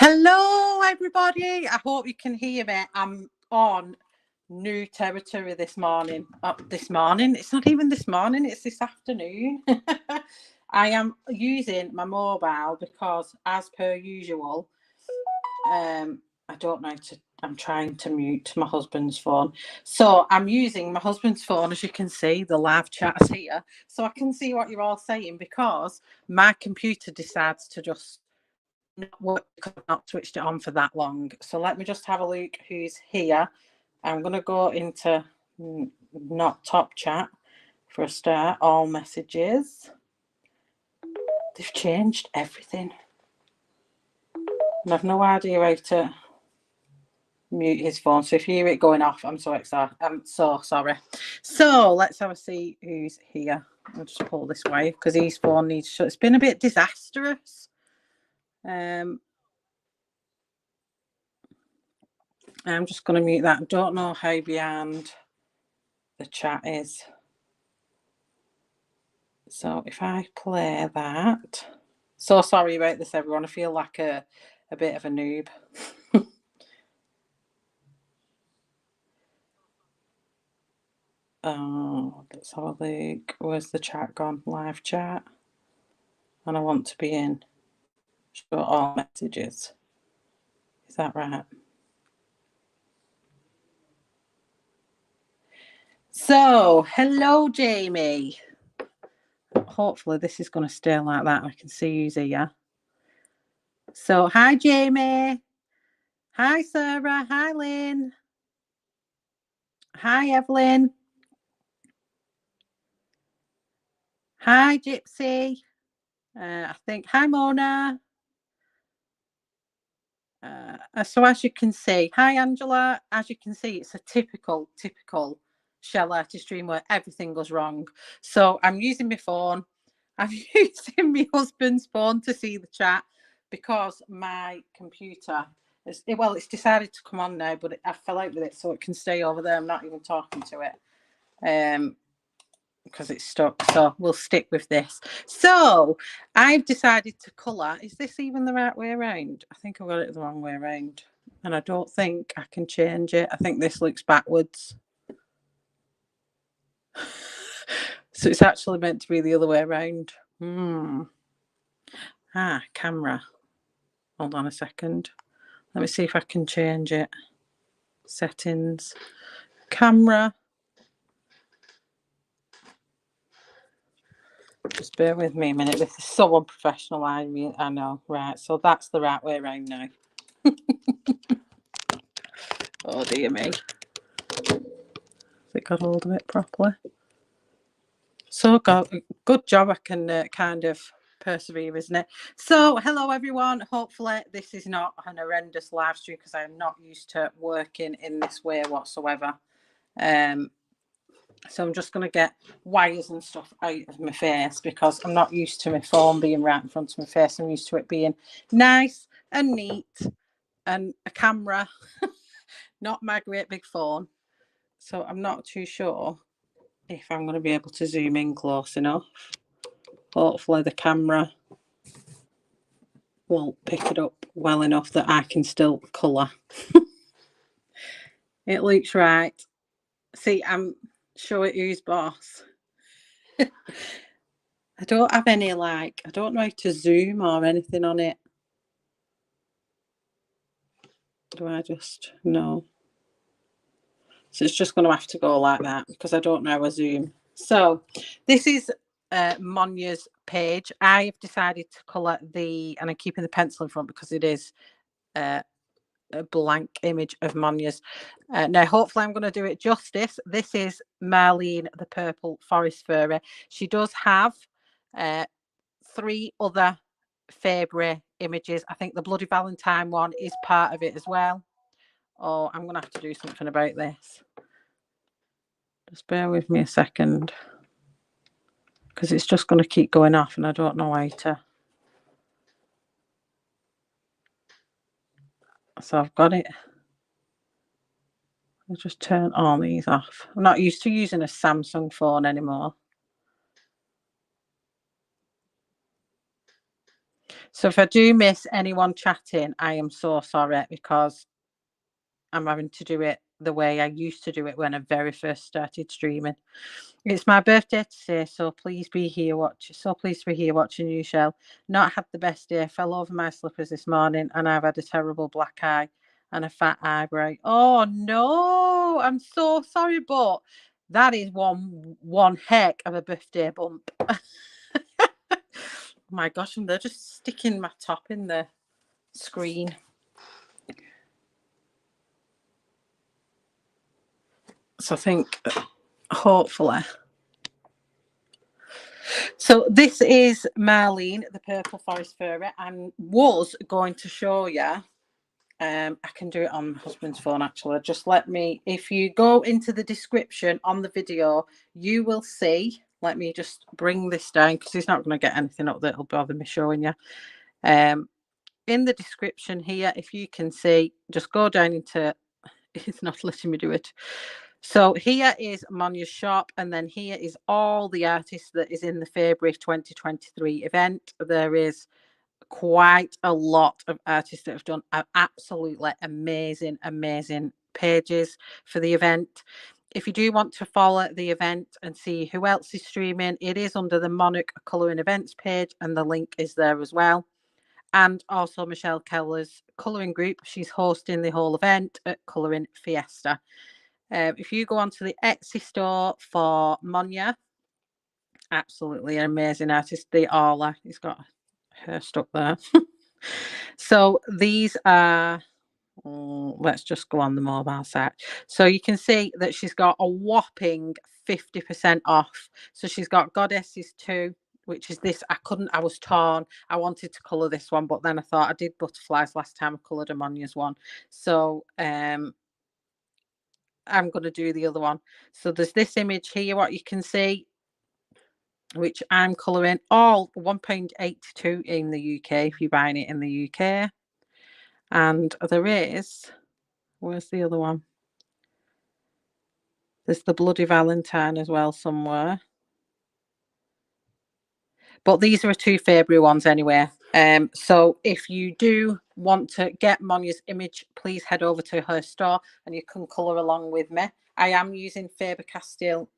Hello, everybody. I hope you can hear me. I'm on new territory this morning. This morning. It's not even this morning. It's this afternoon. I am using my mobile because, as per usual, I don't know how to. I'm trying to mute my husband's phone. So I'm using my husband's phone, as you can see, the live chat's here. So I can see what you're all saying because my computer decides to just not work because I've not switched it on for that long. So let me just have a look who's here. I'm going to go into not top chat for a start. All messages. They've changed everything. And I've no idea how to mute his phone. So if you hear it going off, I'm so excited. I'm so sorry. So let's have a see who's here. I'll just pull this way because his phone needs shut. It's been a bit disastrous. I'm just going to mute that. I don't know how behind the chat is. So if I play that. So sorry about this, everyone. I feel like a bit of a noob. Oh, let's have a look. Where's the chat gone? Live chat. And I want to be in. Show all messages. Is that right? So, hello, Jamie. Hopefully this is going to stay like that. I can see who's here. So, hi, Jamie. Hi, Sarah. Hi, Lynn. Hi, Evelyn. Hi, Gypsy. I think, hi, Mona. So as you can see, hi, Angela. As you can see, it's a typical shell artist stream where everything goes wrong. So I'm using my phone. I'm using my husband's phone to see the chat because my computer it's decided to come on now, but I fell out with it, so it can stay over there. I'm not even talking to it. Because it's stuck, so we'll stick with this. So I've decided to colour. Is this even the right way around? I think I've got it the wrong way around, and I don't think I can change it. I think this looks backwards. So it's actually meant to be the other way around. Camera. Hold on a second. Let me see if I can change it. Settings. Camera. Just bear with me a minute. This is so unprofessional. I know. Right. So that's the right way around now. Oh dear me. Has it got hold of it properly? So good job. I can kind of persevere, isn't it? So hello everyone. Hopefully this is not an horrendous live stream because I'm not used to working in this way whatsoever. So I'm just going to get wires and stuff out of my face because I'm not used to my phone being right in front of my face. I'm used to it being nice and neat and a camera, not my great big phone. So I'm not too sure if I'm going to be able to zoom in close enough. Hopefully the camera will pick it up well enough that I can still colour. It looks right. See, I'm sure who's boss. I don't have any I don't know how to zoom or anything on it. Do I just no? So it's just going to have to go like that because I don't know how I zoom. So this is Monja's page. I have decided to colour and I'm keeping the pencil in front because it is a blank image of Monja's. Now, hopefully I'm going to do it justice. This is Marlene, the Purple Forest Fairy. She does have 3 other Faebruary images. I think the Bloody Valentine one is part of it as well. Oh, I'm going to have to do something about this. Just bear with me a second. Because it's just going to keep going off and I don't know how to. So I've got it. I'll just turn all these off. I'm not used to using a Samsung phone anymore. So So if I do miss anyone chatting, I am so sorry, because I'm having to do it the way I used to do it when I very first started streaming. It's my birthday today, so please be here watching. So pleased to be here watching you, Shell. Not had the best day. Fell over my slippers this morning, and I've had a terrible black eye and a fat eyebrow. Oh no, I'm so sorry, but that is one heck of a birthday bump. Oh my gosh, and they're just sticking my top in the screen. So I think, hopefully. So this is Marlene, the purple forest fairy, and was going to show you. I can do it on my husband's phone actually. Just let me, if you go into the description on the video, you will see. Let me just bring this down because he's not going to get anything up that'll bother me showing you. In the description here, if you can see, just go down into, it's not letting me do it. So here is Monja's shop, and then here is all the artists that is in the Faebruary 2023 event. There is quite a lot of artists that have done absolutely amazing pages for the event. If you do want to follow the event and see who else is streaming, it is under the Monarch Colouring Events page, and the link is there as well. And also Michelle Keller's colouring group. She's hosting the whole event at Colouring Fiesta. If you go onto the Etsy store for Monja, absolutely an amazing artist. They all are. He's got her stuck there. So these are, let's just go on the mobile site. So you can see that she's got a whopping 50% off. So she's got Goddesses 2, which is this. I was torn. I wanted to colour this one, but then I thought I did butterflies last time. I coloured a Monja's one. So I'm going to do the other one. So there's this image here, what you can see, which I'm colouring, all £1.82 in the UK if you're buying it in the UK. And there is, where's the other one? There's the Bloody Valentine as well somewhere. But these are 2 Faebruary ones anyway. So if you do want to get Monja's image, please head over to her store and you can colour along with me. I am using Faber-Castell.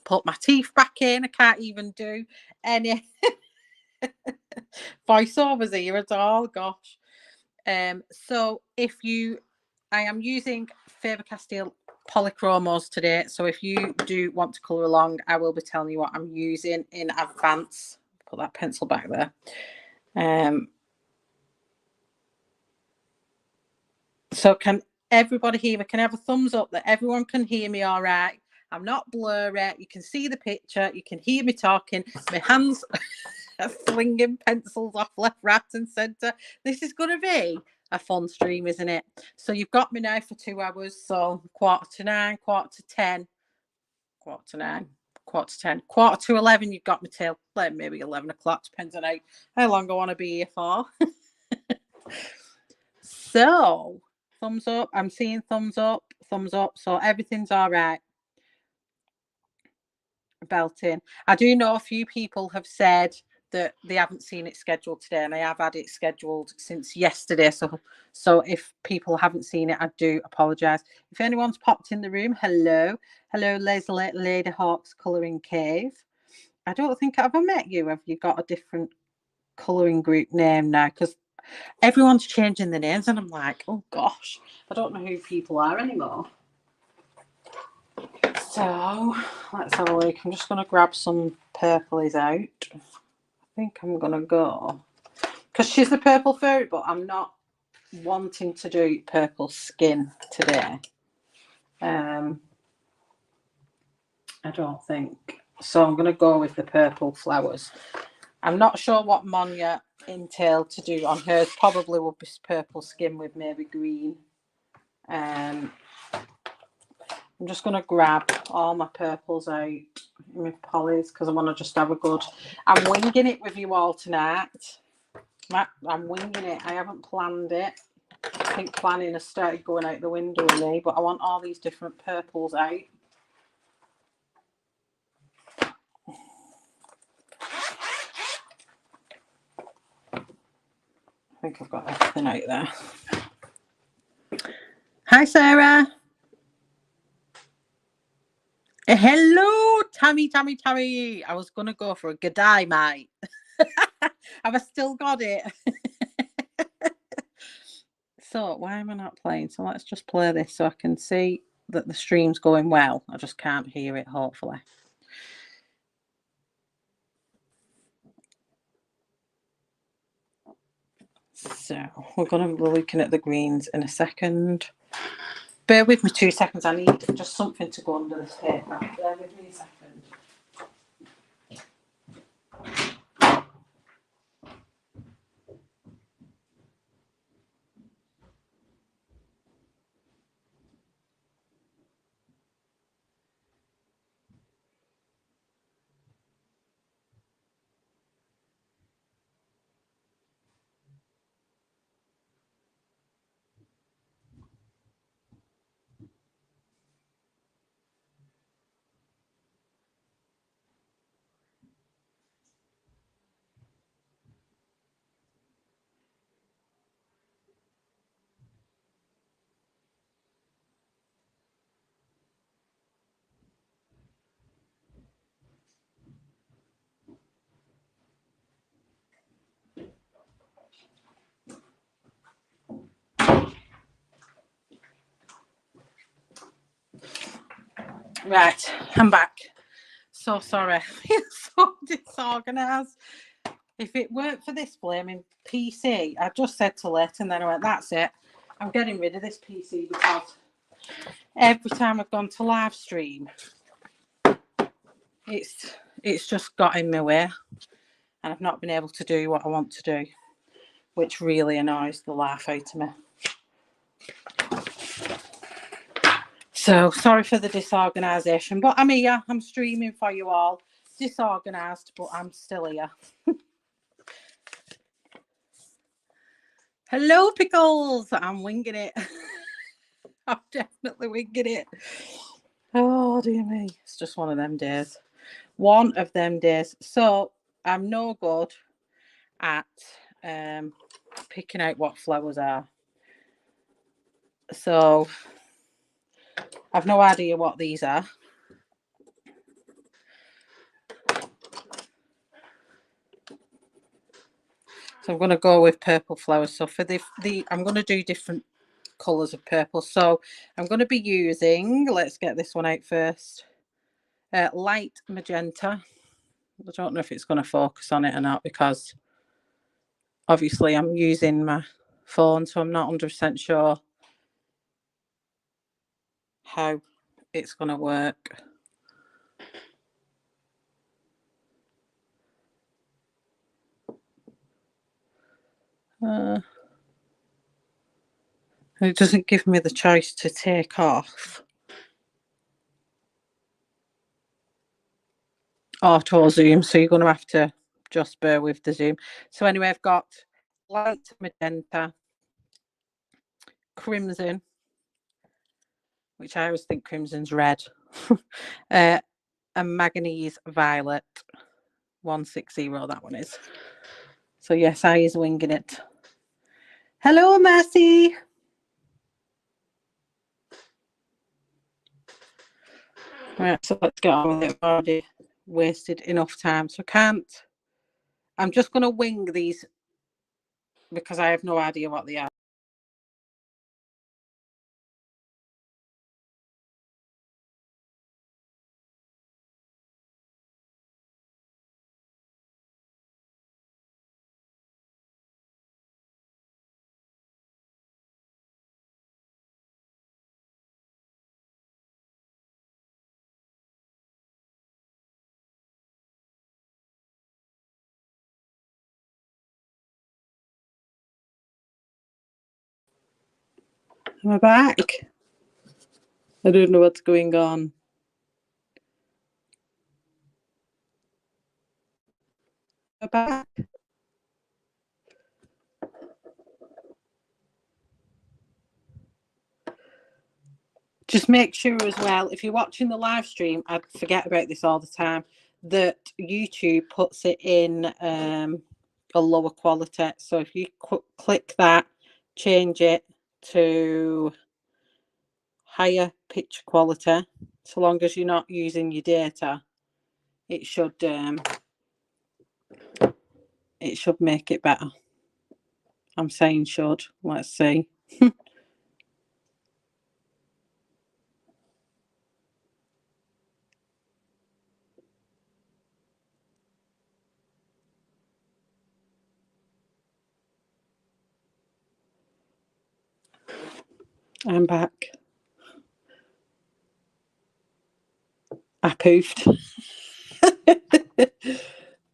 Put my teeth back in. I can't even do any voiceovers here at all. Gosh. So I am using Faber-Castell polychromos today. So if you do want to colour along, I will be telling you what I'm using in advance. Put that pencil back there. So can everybody hear me? Can I have a thumbs up that everyone can hear me all right? I'm not blurry. You can see the picture. You can hear me talking. My hands are flinging pencils off left, right and centre. This is going to be a fun stream, isn't it? So you've got me now for 2 hours. So 9:15, 10:15, 9:15, 10:15, 11:15. You've got me till maybe 11 o'clock, depends on how long I want to be here for. So thumbs up. I'm seeing thumbs up. So everything's all right. Belting. I do know a few people have said that they haven't seen it scheduled today, and I have had it scheduled since yesterday. So if people haven't seen it, I do apologise. If anyone's popped in the room, hello, Leslie Lady Hawk's Colouring Cave. I don't think I've ever met you. Have you got a different colouring group name now? Because everyone's changing the names, and I'm like, oh gosh, I don't know who people are anymore. So let's have a look. I'm just going to grab some purplies out. I think I'm going to go, because she's the purple fairy, but I'm not wanting to do purple skin today. I don't think. So I'm going to go with the purple flowers. I'm not sure what Monja entailed to do on hers. Probably would be purple skin with maybe green. I'm just going to grab all my purples out in my polys because I want to just have a good... I'm winging it with you all tonight. I'm winging it. I haven't planned it. I think planning has started going out the window with me, but I want all these different purples out. think I've got everything out there. Hi, Sarah. Hello, Tammy. I was going to go for a g'day, mate. Have I still got it? So, why am I not playing? So, let's just play this so I can see that the stream's going well. I just can't hear it, hopefully. So, we're going to be looking at the greens in a second. Bear with me 2 seconds. I need just something to go under this paper. Bear with me a second. Right, I'm back. So sorry. It's so disorganised. If it weren't for this flaming PC, I just said to Lit and then I went, that's it. I'm getting rid of this PC because every time I've gone to live stream, it's just got in my way and I've not been able to do what I want to do, which really annoys the life out of me. So sorry for the disorganisation, but I'm here. I'm streaming for you all. Disorganised, but I'm still here. Hello, Pickles. I'm winging it. I'm definitely winging it. Oh, dear me. It's just one of them days. One of them days. So I'm no good at picking out what flowers are. So I've no idea what these are. So I'm going to go with purple flowers. So for the I'm going to do different colours of purple. So I'm going to be using, let's get this one out first, light magenta. I don't know if it's going to focus on it or not because obviously I'm using my phone, so I'm not 100% sure how it's going to work. It doesn't give me the choice to take off. Auto zoom, so you're going to have to just bear with the zoom. So anyway, I've got light magenta, crimson, which I always think crimson's red, and manganese violet, 160, that one is. So yes, I is winging it. Hello, Mercy. Right, so let's get on with it. I've already wasted enough time, so I can't. I'm just going to wing these because I have no idea what they are. Am I back? I don't know what's going on. Am I back? Just make sure as well, if you're watching the live stream, I forget about this all the time, that YouTube puts it in a lower quality. So if you click that, change it to higher pitch quality, so long as you're not using your data, it should make it better. I'm saying should. Let's see. I'm back. I poofed.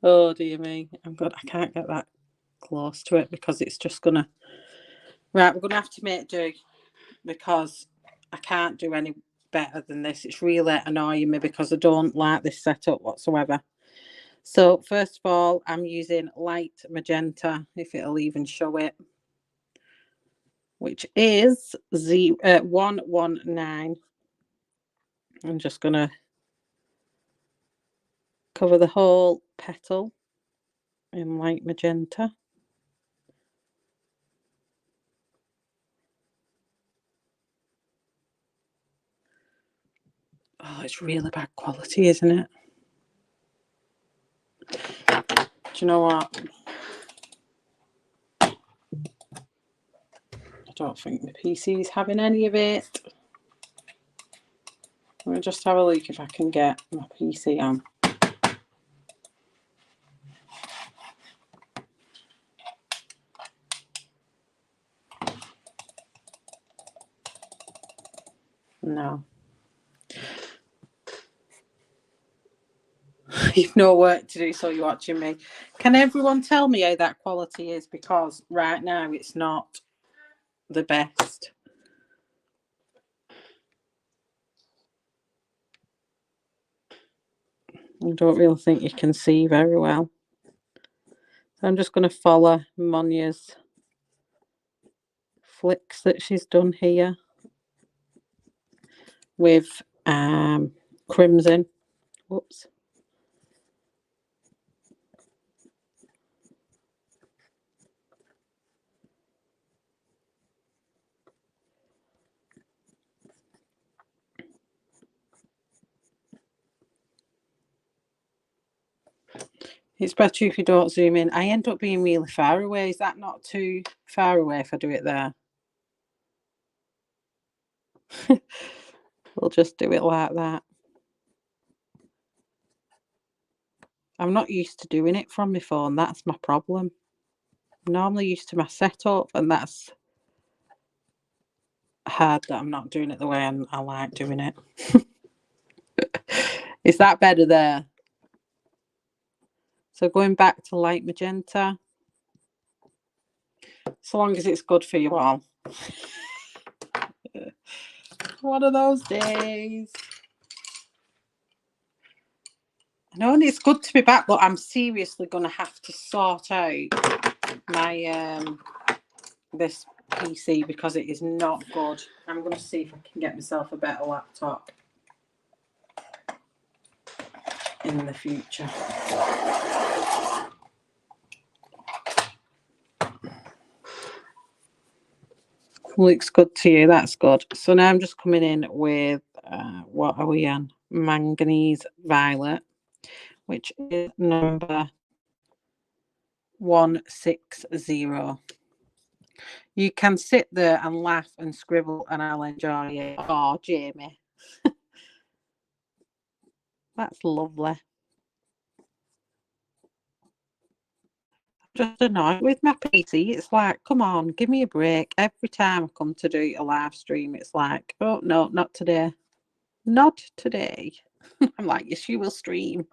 Oh dear me. I can't get that close to it because it's just gonna. Right, we're gonna have to make do because I can't do any better than this. It's really annoying me because I don't like this setup whatsoever. So first of all, I'm using light magenta, if it'll even show it, which is 119. I'm just going to cover the whole petal in light magenta. Oh, it's really bad quality, isn't it? Do you know what? I don't think the PC is having any of it. Let me just have a look if I can get my PC on. No. You've no work to do, so you're watching me. Can everyone tell me how that quality is? Because right now it's not the best. I don't really think you can see very well. So I'm just going to follow Monja's flicks that she's done here with crimson. Whoops. It's better if you don't zoom in. I end up being really far away. Is that not too far away if I do it there? We'll just do it like that. I'm not used to doing it from my phone. That's my problem. I'm normally used to my setup, and that's hard that I'm not doing it the way I like doing it. Is that better there? So going back to light magenta, so long as it's good for you all. One of those days. I know, and it's good to be back, but I'm seriously going to have to sort out my this PC because it is not good. I'm going to see if I can get myself a better laptop in the future. Looks good to you. That's good. So now I'm just coming in with what are we on? Manganese violet, which is number 160. You can sit there and laugh and scribble and I'll enjoy it. Oh, Jamie. That's lovely. Just annoyed with my PC. It's like, come on, give me a break. Every time I come to do a live stream, it's like, oh, no, not today. Not today. I'm like, yes, you will stream.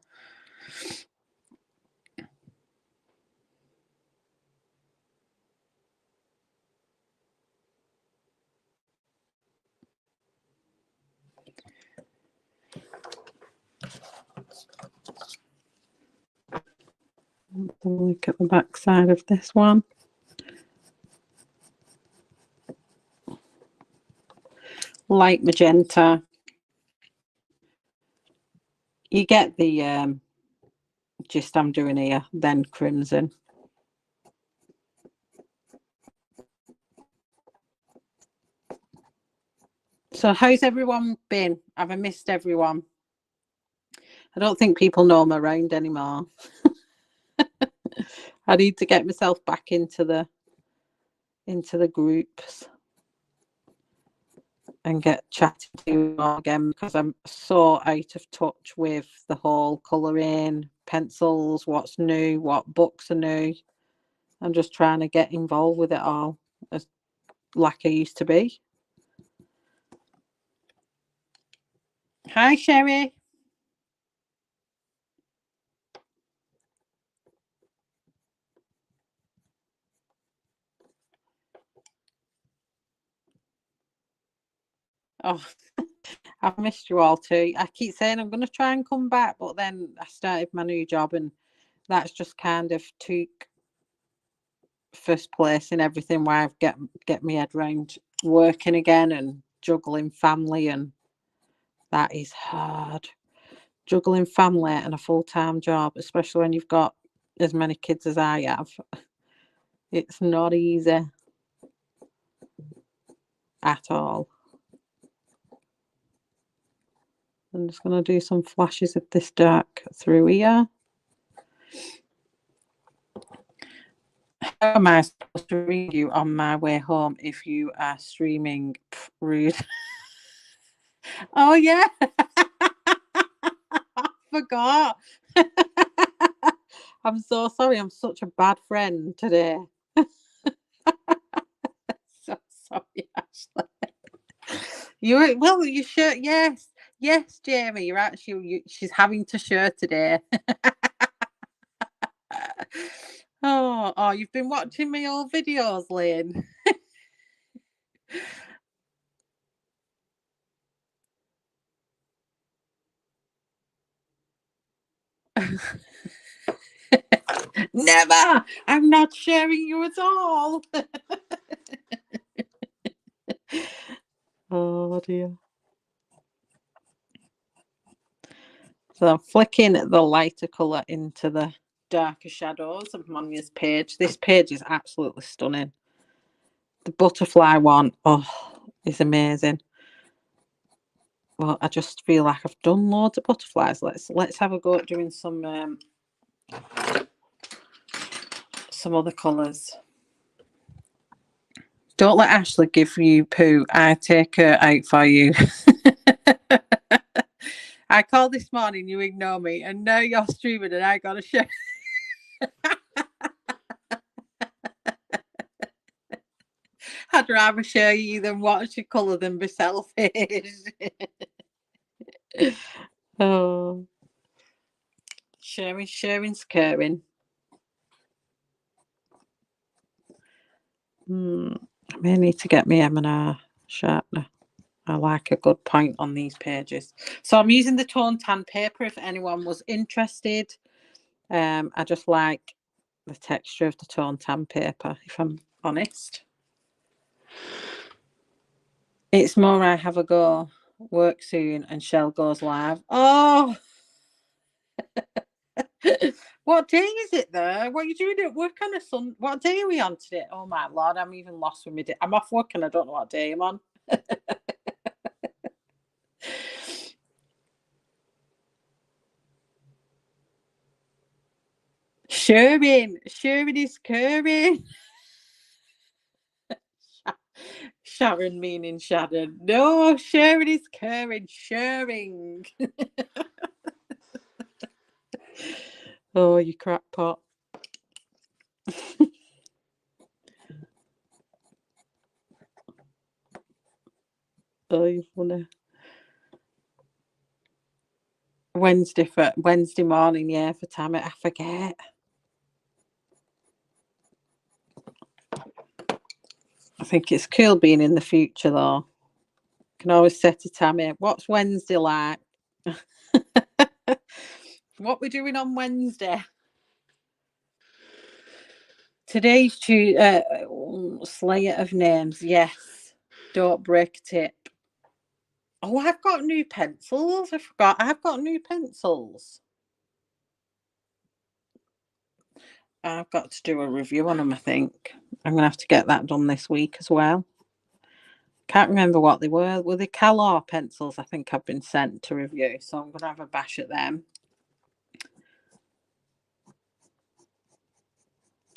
Look at the back side of this one. Light magenta. You get the gist I'm doing here, then crimson. So how's everyone been? Have I missed everyone? I don't think people know I'm around anymore. I need to get myself back into the groups and get chatting to you all again, because I'm so out of touch with the whole colouring, pencils, what's new, what books are new. I'm just trying to get involved with it all as like I used to be. Hi, Sherry. Oh, I've missed you all too. I keep saying I'm going to try and come back, but then I started my new job and that's just kind of took first place in everything, where I've get my head round working again and juggling family, and that is hard. Juggling family and a full-time job, especially when you've got as many kids as I have. It's not easy at all. I'm just going to do some flashes of this dark through here. How am I supposed to read you on my way home if you are streaming? Rude. Oh, yeah. I forgot. I'm so sorry. I'm such a bad friend today. So sorry, Ashley. You sure? Yes, Jamie. You're actually. She's having to share today. Oh, you've been watching my old videos, Lynn. Never. I'm not sharing you at all. Oh dear. So I'm flicking the lighter colour into the darker shadows of Monja's page. This page is absolutely stunning. The butterfly one, is amazing. Well, I just feel like I've done loads of butterflies. Let's have a go at doing some other colours. Don't let Ashley give you poo. I take her out for you. I called this morning, you ignore me, and now you're streaming and I got to share. I'd rather show you than watch you colour than be selfish. Oh, sharing's caring. I may need to get my M&R sharpener. I like a good point on these pages. So I'm using the tone tan paper if anyone was interested. I just like the texture of the tone tan paper, if I'm honest. It's more I have a go, work soon, and Shell goes live. Oh! What day is it though? What are you doing at work on a Sunday? What day are we on today? Oh my Lord, I'm even lost with me day. I'm off work and I don't know what day I'm on. Sharon is curring. Sharon meaning Sharon. No, Sharon is curring. Sharing. Oh, you crackpot. Oh, you funny. Wednesday morning, yeah, for Tammy. I forget. I think it's cool being in the future though. Can always say to Tammy, what's Wednesday like? What we're doing on Wednesday? Today's Slayer of Names. Yes. Don't break tip. Oh, I've got new pencils. I forgot. I've got new pencils. I've got to do a review on them, I think. I'm going to have to get that done this week as well. Can't remember what they were. Were they Calor pencils? I think I've been sent to review, so I'm going to have a bash at them.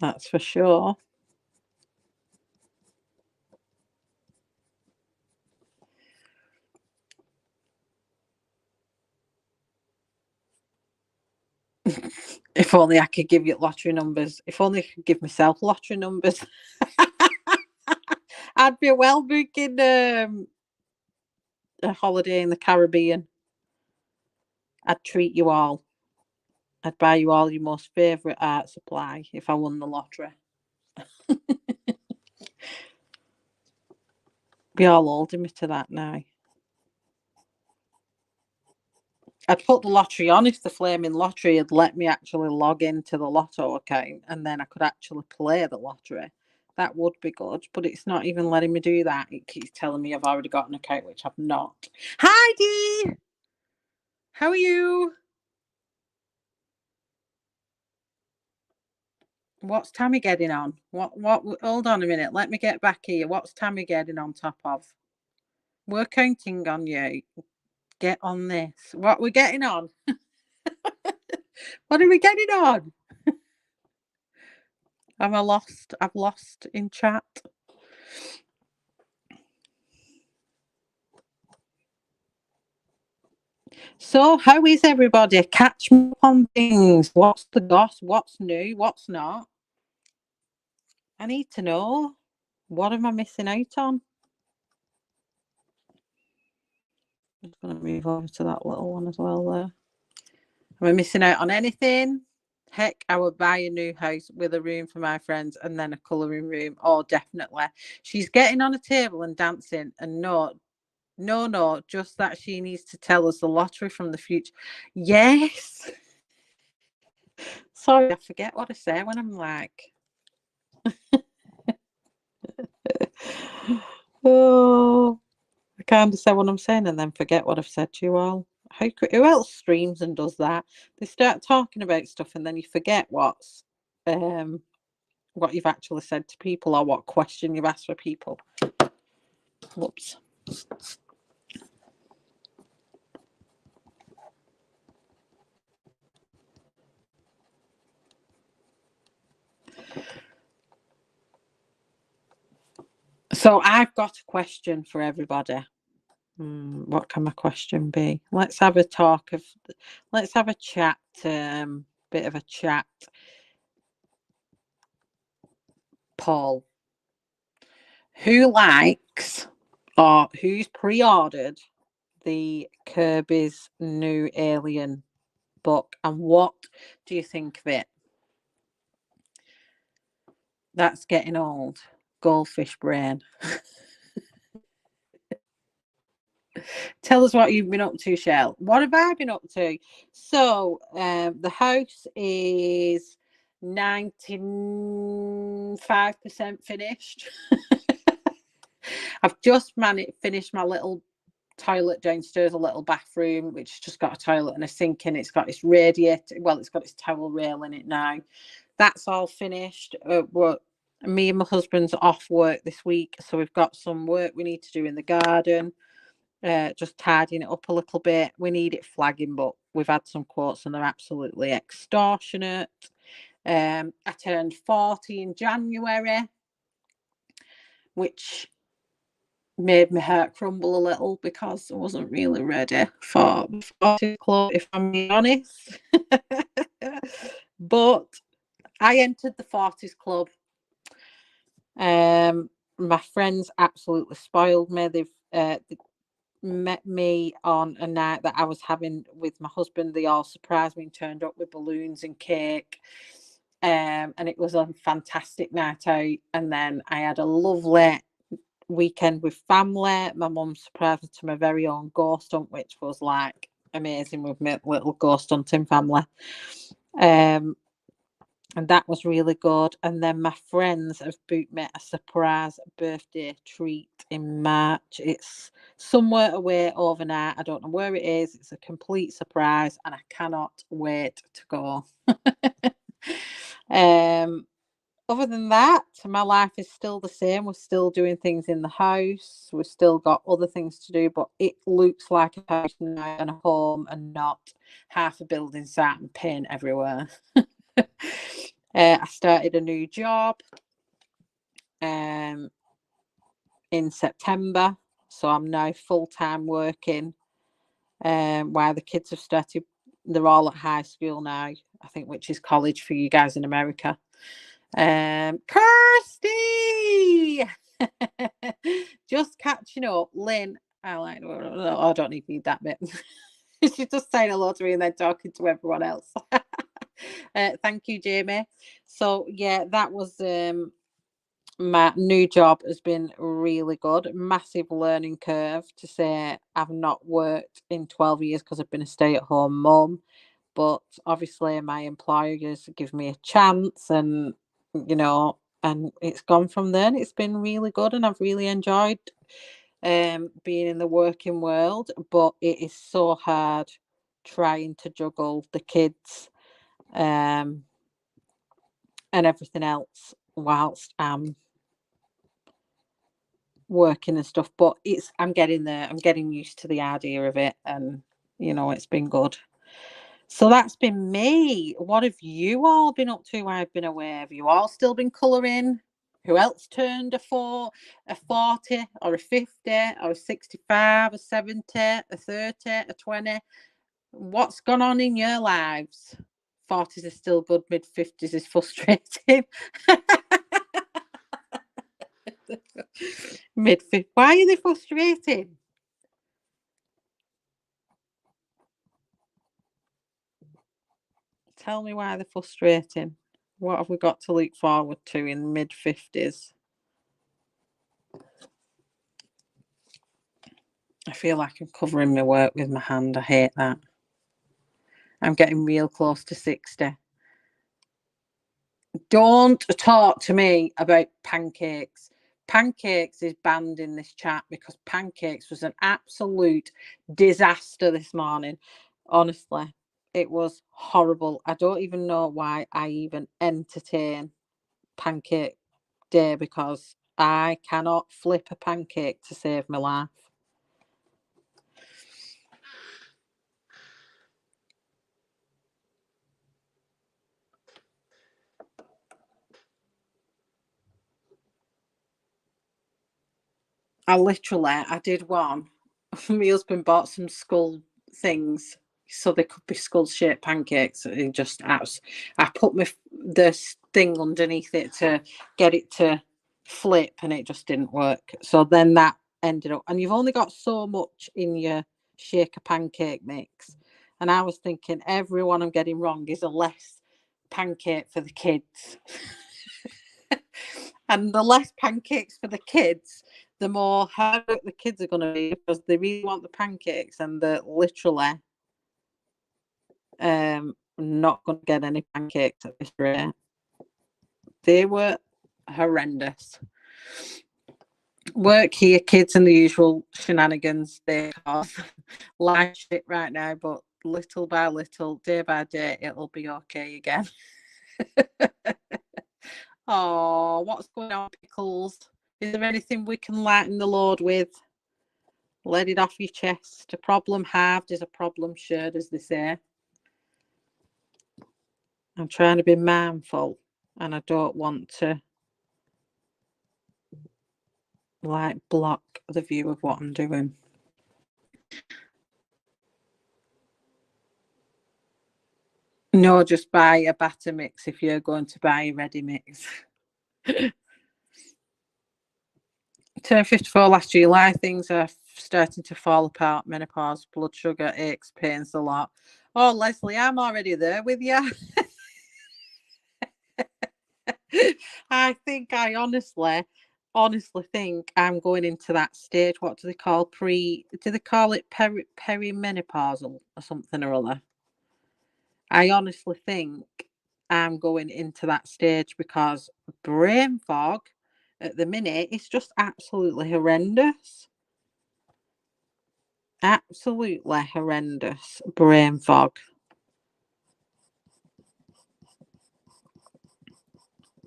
That's for sure. If only I could give you lottery numbers. If only I could give myself lottery numbers. I'd be well booking a holiday in the Caribbean. I'd treat you all. I'd buy you all your most favourite art supply if I won the lottery. Be all holding me to that now. I'd put the lottery on if the flaming lottery had let me actually log into the lotto account and then I could actually play the lottery. That would be good, but it's not even letting me do that. It keeps telling me I've already got an account, which I've not. Hi, Dee! How are you? What's Tammy getting on? What, hold on a minute. Let me get back here. What's Tammy getting on top of? We're counting on you. Get on this. What we're getting on? What are we getting on? Am I lost? I've lost in chat. So, how is everybody? Catch me up on things. What's the goss? What's new? What's not? I need to know. What am I missing out on? I'm just going to move over to that little one as well there. Am I missing out on anything? Heck, I would buy a new house with a room for my friends and then a colouring room. Oh, definitely. She's getting on a table and dancing. And no, just that she needs to tell us the lottery from the future. Yes. Sorry, I forget what I say when I'm like... Oh, I can't say what I'm saying and then forget what I've said to you all. Who else streams and does that? They start talking about stuff and then you forget what you've actually said to people or what question you've asked for people. Whoops. So I've got a question for everybody. What can my question be? Let's have a chat, bit of a chat. Paul, who likes or who's pre-ordered the Kirby's new Alien book and what do you think of it? That's getting old. Goldfish brain. Tell us what you've been up to, Shell. What have I been up to? So the house is 95% finished. I've just finished my little toilet downstairs, a little bathroom, which just got a toilet and a sink in. It's got its radiator. Well, it's got its towel rail in it now. That's all finished. Me and my husband's off work this week, so we've got some work we need to do in the garden. Just tidying it up a little bit. We need it flagging, but we've had some quotes and they're absolutely extortionate. I turned 40 in January, which made my heart crumble a little because I wasn't really ready for the 40 club, if I'm being honest. But I entered the 40s club. My friends absolutely spoiled me. They've met me on a night that I was having with my husband. They all surprised me and turned up with balloons and cake. And it was a fantastic night out. And then I had a lovely weekend with family. My mum surprised me to my very own ghost hunt, which was like amazing with my little ghost hunting family. And that was really good. And then my friends have booked me a surprise birthday treat in March. It's somewhere away overnight. I don't know where it is. It's a complete surprise and I cannot wait to go. other than that, my life is still the same. We're still doing things in the house. We've still got other things to do, but it looks like a house now and a home and not half a building sat and paint everywhere. I started a new job in September, so I'm now full-time working while the kids have started. They're all at high school now, I think, which is college for you guys in America. Kirsty, just catching up. Lynn, I don't need that bit. She's just saying hello to me and then talking to everyone else. Thank you, Jamie. So yeah, that was my new job has been really good. Massive learning curve to say I've not worked in 12 years because I've been a stay-at-home mum. But obviously my employers give me a chance, and and it's gone from there, and it's been really good, and I've really enjoyed being in the working world. But it is so hard trying to juggle the kids and everything else whilst I'm working and stuff. But I'm getting there. I'm getting used to the idea of it, and it's been good. So that's been me. What have you all been up to while I've been away? Have you all still been colouring? Who else turned a 40 or a 50 or a 65, a 70, a 30, a 20? What's gone on in your lives? 40s are still good, mid-50s is frustrating. Mid-50s. Why are they frustrating? Tell me why they're frustrating. What have we got to look forward to in mid-50s? I feel like I'm covering my work with my hand. I hate that. I'm getting real close to 60. Don't talk to me about pancakes. Pancakes is banned in this chat because pancakes was an absolute disaster this morning. Honestly, it was horrible. I don't even know why I even entertain pancake day, because I cannot flip a pancake to save my life. I did one. My husband bought some skull things so they could be skull shaped pancakes. It just, I put the thing underneath it to get it to flip, and it just didn't work. So then that ended up, and you've only got so much in your shaker pancake mix. And I was thinking, everyone I'm getting wrong is a less pancake for the kids. And the less pancakes for the kids, the more hard the kids are going to be, because they really want the pancakes, and they're literally not going to get any pancakes at this rate. They were horrendous. Work here, kids, and the usual shenanigans they cause. Life shit right now, but little by little, day by day, it'll be okay again. Oh, what's going on, Pickles? Is there anything we can lighten the load with? Let it off your chest. A problem halved is a problem shared, as they say. I'm trying to be mindful, and I don't want to block the view of what I'm doing. No, just buy a batter mix if you're going to buy a ready mix. Turned 54 last July. Things are starting to fall apart. Menopause, blood sugar, aches, pains a lot. Oh, Leslie, I'm already there with you. I think I honestly think I'm going into that stage. What do they call do they call it perimenopausal or something or other? I honestly think I'm going into that stage, because brain fog at the minute is just absolutely horrendous. Absolutely horrendous brain fog.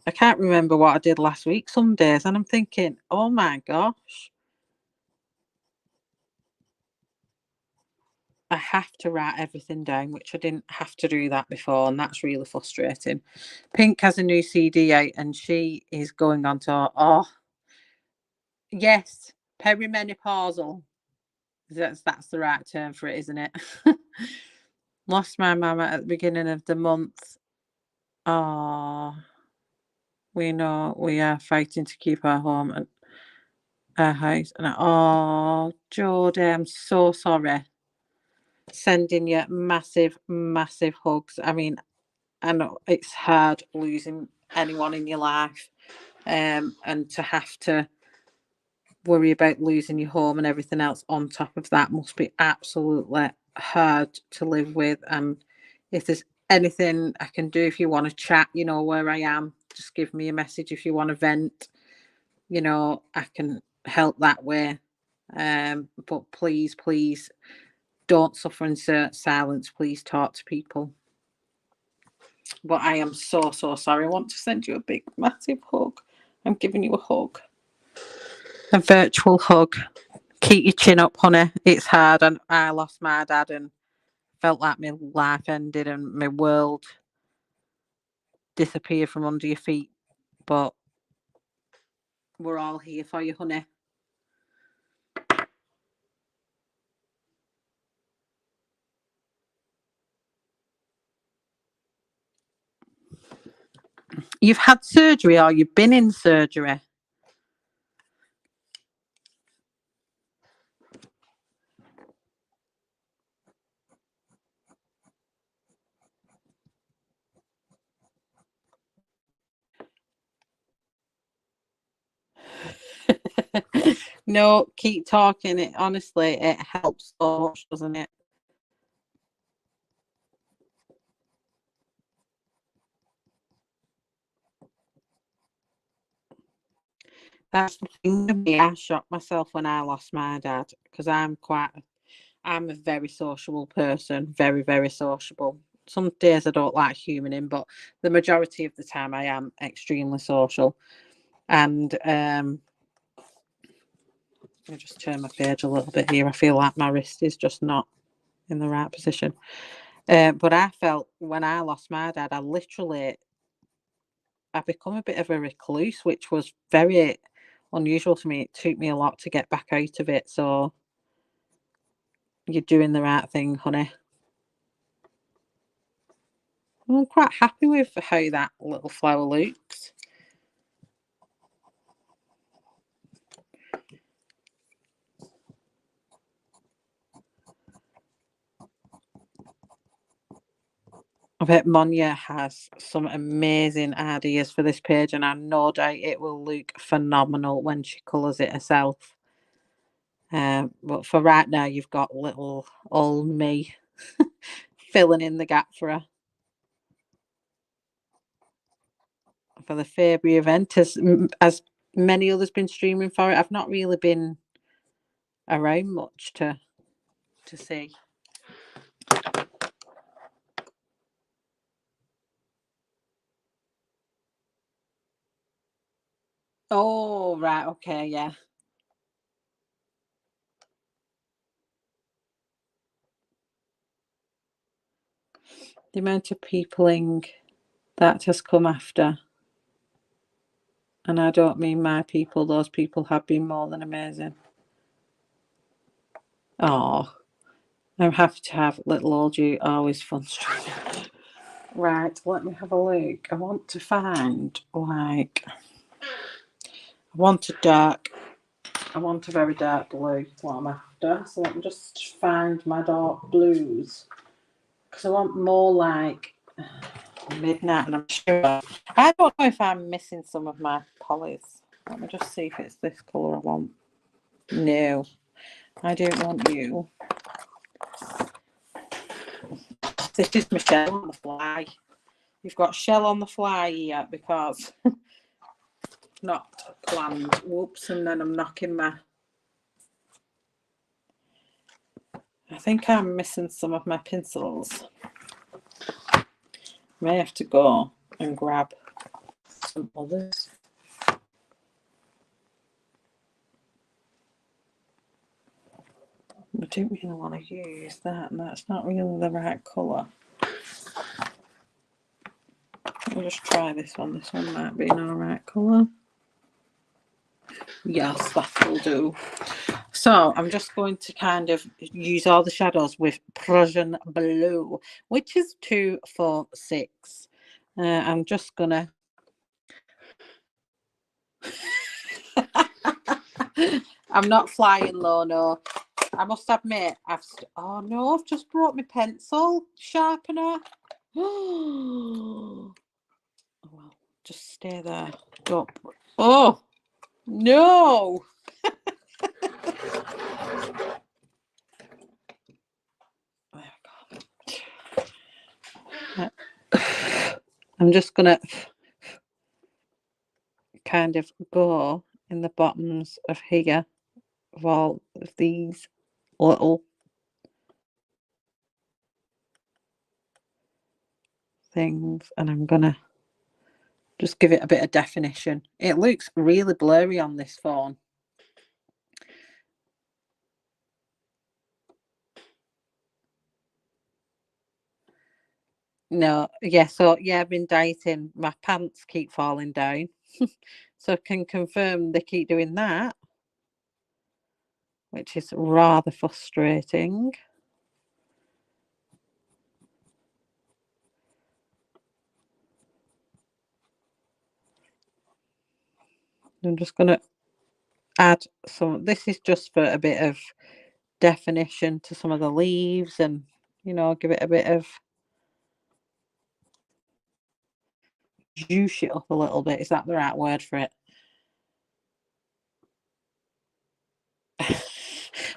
I can't remember what I did last week some days, and I'm thinking, oh my gosh. I have to write everything down, which I didn't have to do that before, and that's really frustrating. Pink has a new CD out, and she is going on to, oh, yes, perimenopausal. That's the right term for it, isn't it? Lost my mama at the beginning of the month. Oh, we know we are fighting to keep our home and our house. And oh, Jodie, I'm so sorry. Sending you massive, massive hugs. I mean, I know it's hard losing anyone in your life, and to have to worry about losing your home and everything else on top of that must be absolutely hard to live with. And if there's anything I can do, if you want to chat, you know where I am. Just give me a message if you want to vent. You know, I can help that way. But please, please don't suffer in silence. Please talk to people. But I am so, so sorry. I want to send you a big, massive hug. I'm giving you a hug. A virtual hug. Keep your chin up, honey. It's hard. And I lost my dad and felt like my life ended and my world disappeared from under your feet. But we're all here for you, honey. You've had surgery or you've been in surgery? No, keep talking. It honestly, it helps so much, doesn't it? That's the thing with me. I shocked myself when I lost my dad because I'm a very sociable person, very, very sociable. Some days I don't like humaning, but the majority of the time I am extremely social. And I just turn my page a little bit here. I feel like my wrist is just not in the right position. But I felt when I lost my dad, I become a bit of a recluse, which was very unusual to me. It took me a lot to get back out of it. So you're doing the right thing, honey. I'm quite happy with how that little flower looks. I bet Monja has some amazing ideas for this page, and I no doubt it will look phenomenal when she colours it herself. But for right now, you've got little old me filling in the gap for her. For the Faebruary event, as many others been streaming for it. I've not really been around much to see. Oh, right, okay, yeah. The amount of peopling that has come after. And I don't mean my people, those people have been more than amazing. Oh, I'm happy to have little old you always fun streaming. Right, let me have a look. I want to find I want a very dark blue, what I'm after. So let me just find my dark blues. Because I want more like midnight, and I'm sure. I don't know if I'm missing some of my polys. Let me just see if it's this colour I want. No, I don't want you. This is Michelle on the fly. You've got shell on the fly here because not planned. Whoops, and then I'm knocking my... I think I'm missing some of my pencils. May have to go and grab some others. I don't really want to use that, and that's not really the right colour. I'll just try this one. This one might be an alright colour. Yes, that'll do. So I'm just going to kind of use all the shadows with Prussian Blue, which is 246. I'm just gonna. I'm not flying low, no. I must admit, oh no, I've just brought my pencil sharpener. Oh well, just stay there. Don't. Oh no. I'm just gonna kind of go in the bottoms of here of all of these little things, and I'm gonna just give it a bit of definition. It looks really blurry on this phone. No, yeah, so yeah, I've been dieting. My pants keep falling down. So I can confirm they keep doing that, which is rather frustrating. I'm just going to add some, this is just for a bit of definition to some of the leaves and, you know, give it a bit of juice it up a little bit. Is that the right word for it?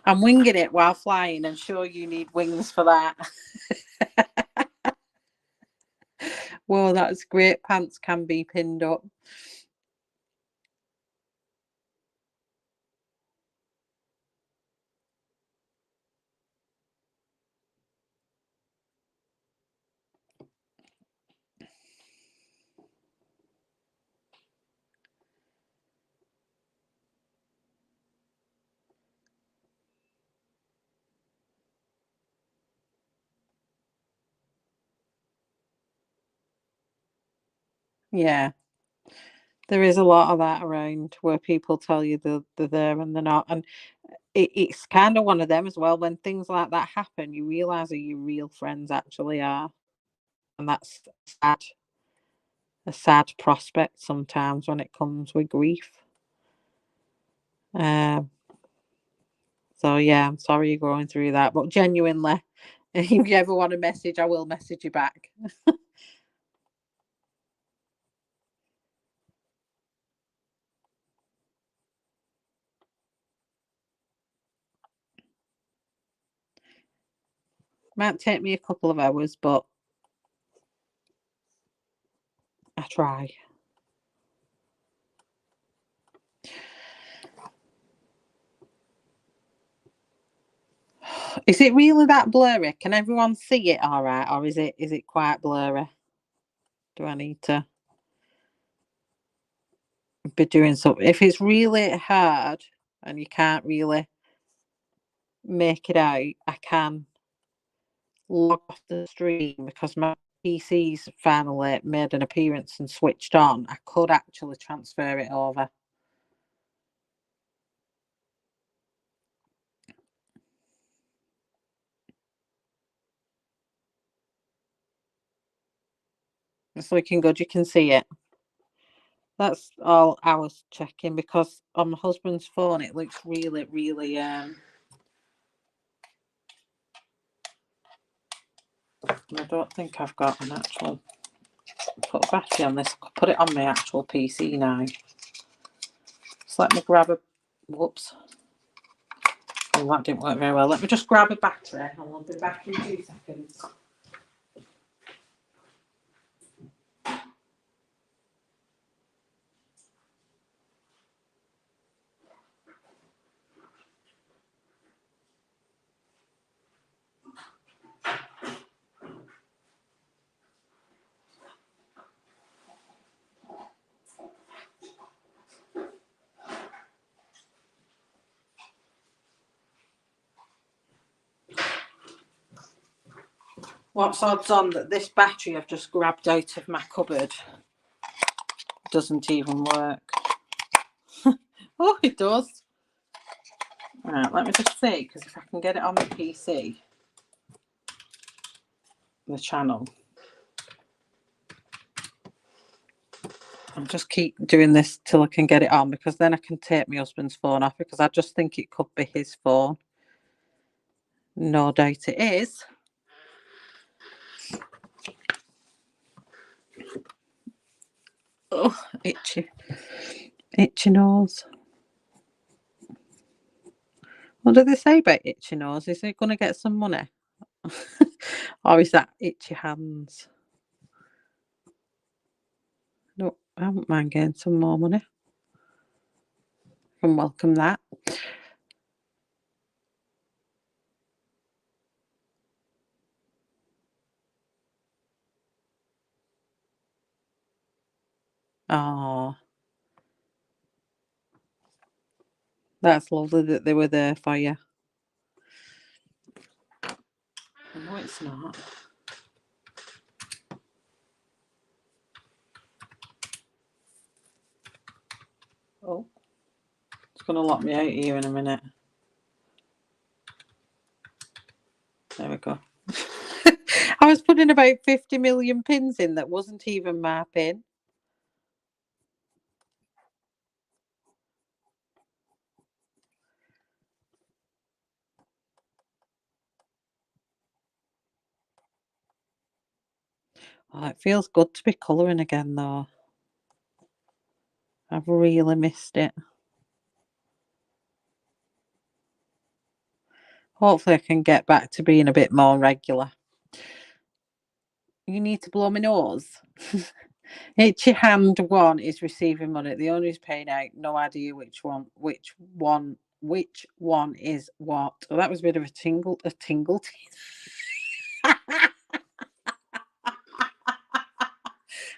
I'm winging it while flying, and sure you need wings for that. Whoa, that's great. Pants can be pinned up. Yeah. There is a lot of that around where people tell you they're there and they're not. And it's kind of one of them as well. When things like that happen, you realise who your real friends actually are. And that's sad, a sad prospect sometimes when it comes with grief. So yeah, I'm sorry you're going through that. But genuinely, if you ever want a message, I will message you back. Might take me a couple of hours, but I try. Is it really that blurry? Can everyone see it all right, or is it quite blurry? Do I need to be doing something? If it's really hard and you can't really make it out, I can log off the stream because my PC's finally made an appearance and switched on. I could actually transfer it over. It's looking good. You can see it. That's all I was checking because on my husband's phone it looks really, really I don't think I've got an actual put a battery on this. Put it on my actual PC now. So let me grab a whoops. Oh, that didn't work very well. Let me just grab a battery and I'll be back in 2 seconds. What's odds on that this battery I've just grabbed out of my cupboard doesn't even work? Oh, it does. Right, let me just see, because if I can get it on the PC, the channel. I'll just keep doing this till I can get it on, because then I can take my husband's phone off, because I just think it could be his phone. No doubt it is. Oh, itchy. Itchy nose. What do they say about itchy nose? Is it going to get some money? Or is that itchy hands? No, I wouldn't mind getting some more money. I can welcome that. Oh, that's lovely that they were there for you. No, it's not. Oh, it's going to lock me out here in a minute. There we go. I was putting about 50 million pins in that wasn't even my pin. Oh, it feels good to be colouring again, though. I've really missed it. Hopefully I can get back to being a bit more regular. You need to blow my nose. Itchy hand one is receiving money. The owner is paying out. No idea which one is what. Oh, that was a bit of a tingle.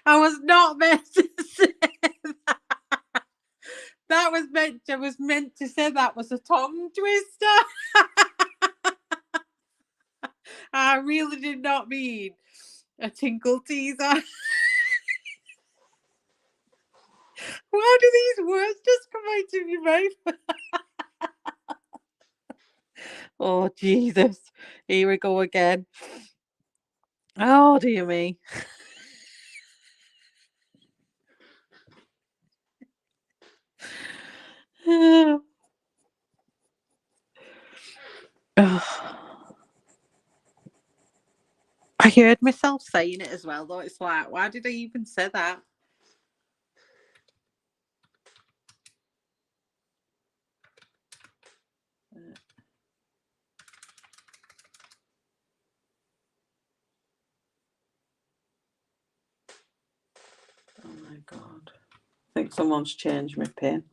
I was not meant to say that. I was meant to say that was a tongue twister. I really did not mean a tinkle teaser. Why do these words just come out of your mouth? Oh, Jesus. Here we go again. Oh, dear me. Oh. I heard myself saying it as well, though. It's like, why did I even say that? Oh my God. I think someone's changed my pin.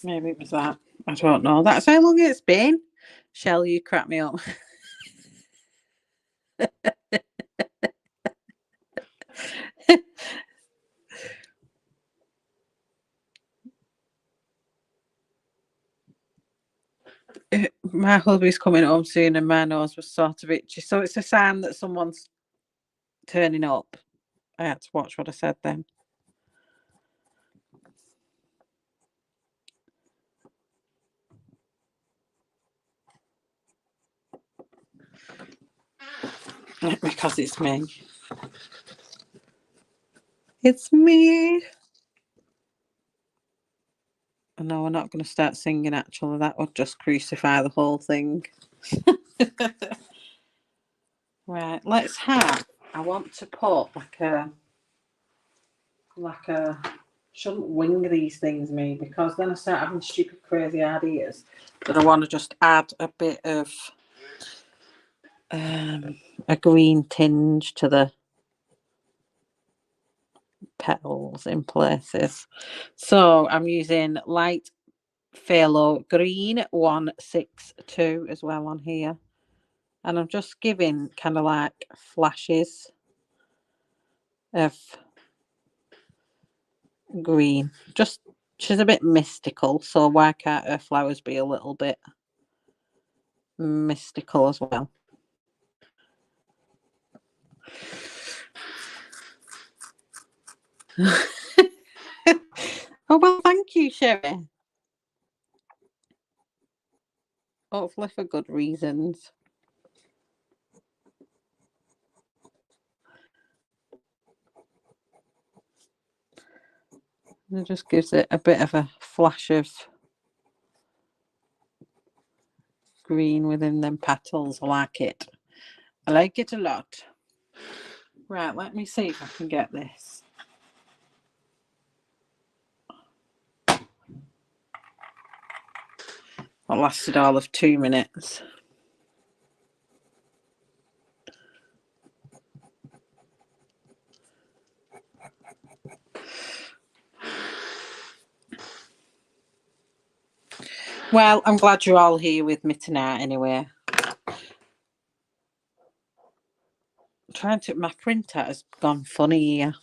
Maybe it was that. I don't know. That's how long it's been. Shell, you crap me up. My hubby's coming home soon and my nose was sort of itchy. So it's a sign that someone's turning up. I had to watch what I said then. Because it's me. It's me. No, we're not going to start singing, actually. That would just crucify the whole thing. Right, let's have... I want to put shouldn't wing these things, me, because then I start having stupid, crazy ideas that I want to just add a bit of a green tinge to the petals in places. So I'm using light phthalo green 162 as well on here. And I'm just giving kind of like flashes of green. Just, she's a bit mystical, so why can't her flowers be a little bit mystical as well? Oh, well, thank you, Sherry. Hopefully for good reasons. It just gives it a bit of a flash of green within them petals. I like it. I like it a lot. Right, let me see if I can get this. That lasted all of 2 minutes. Well, I'm glad you're all here with me tonight anyway. My printer has gone funny here.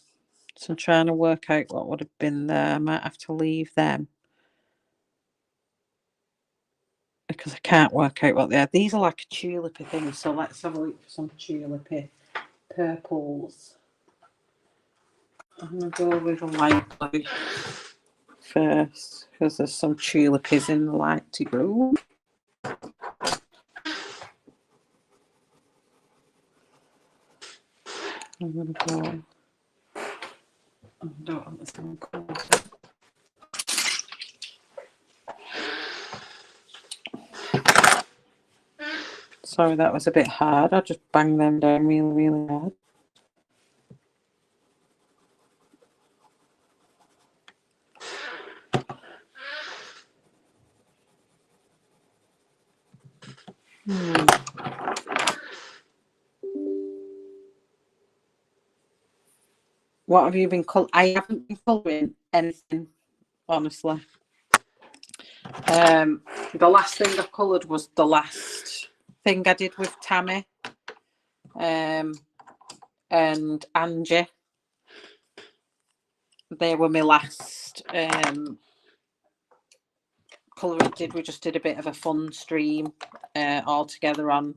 So I'm trying to work out what would have been there. I might have to leave them, because I can't work out what they are. These are like a tulipy thing, so let's have a look for some tulipy purples. I'm going to go with a light blue first, because there's some tulipies in the lighty blue. I'm going to go... I don't want this one colour. Sorry, that was a bit hard. I just banged them down really, really hard. What have you been colouring? I haven't been colouring anything, honestly. The last thing I coloured was the last thing I did with Tammy and Angie. They were my last colouring did. We just did a bit of a fun stream all together on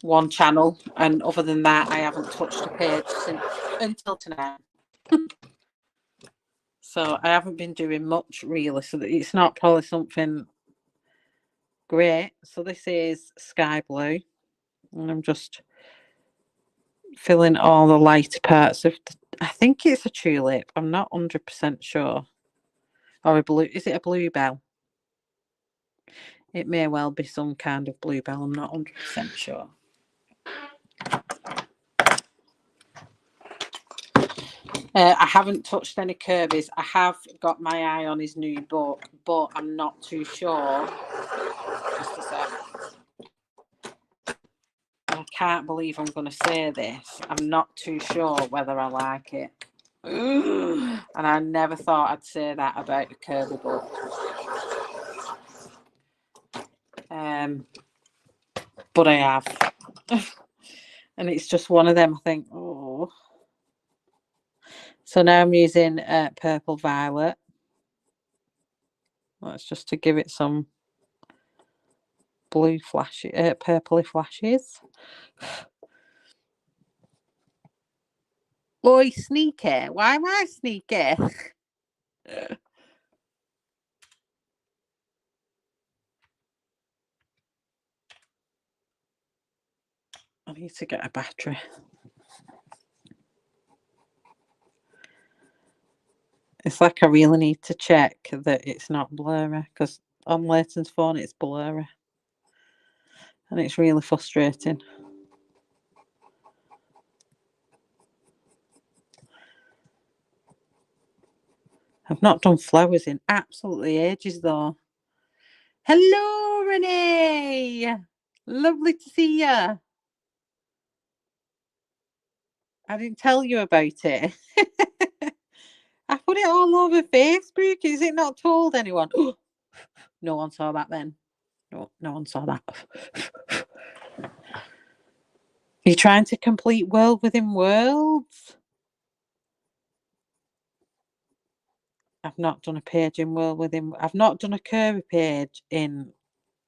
one channel, and other than that I haven't touched a page until tonight. So I haven't been doing much really, so that it's not probably something great. So this is sky blue, and I'm just filling all the light parts of I think it's a tulip. I'm not 100% sure. Or a blue, is it a bluebell? It may well be some kind of bluebell. I'm not 100% sure. I haven't touched any Kirby's. I have got my eye on his new book, but I'm not too sure. Just a sec. I can't believe I'm going to say this. I'm not too sure whether I like it. And I never thought I'd say that about a Kirby book. But I have. And it's just one of them, I think, oh. So now I'm using purple violet. That's just to give it some blue flashes, purpley flashes. Boy, sneaky. Why am I sneaky? I need to get a battery. It's like I really need to check that it's not blurry, because on Leighton's phone it's blurry. And it's really frustrating. I've not done flowers in absolutely ages though. Hello, Renee. Lovely to see you. I didn't tell you about it. I put it all over Facebook. Is it not told anyone? No one saw that then. No one saw that. You're trying to complete world within worlds. I've not done a page in world within. I've not done a curvy page in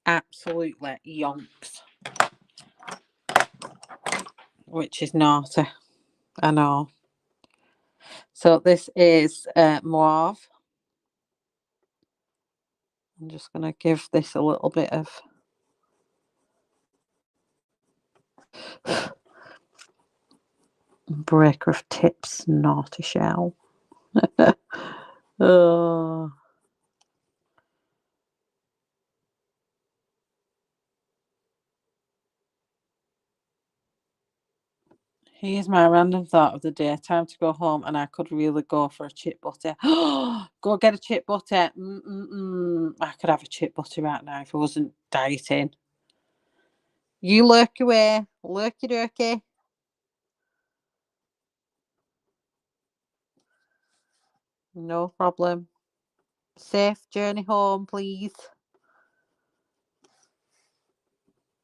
absolutely yonks, which is naughty. I know. So this is mauve. I'm just going to give this a little bit of breaker of tips, naughty shell. Oh. Here's my random thought of the day. Time to go home, and I could really go for a chip butter. Go get a chip butter. I could have a chip butter right now if I wasn't dieting. You lurk away. Lurky durky. No problem. Safe journey home, please.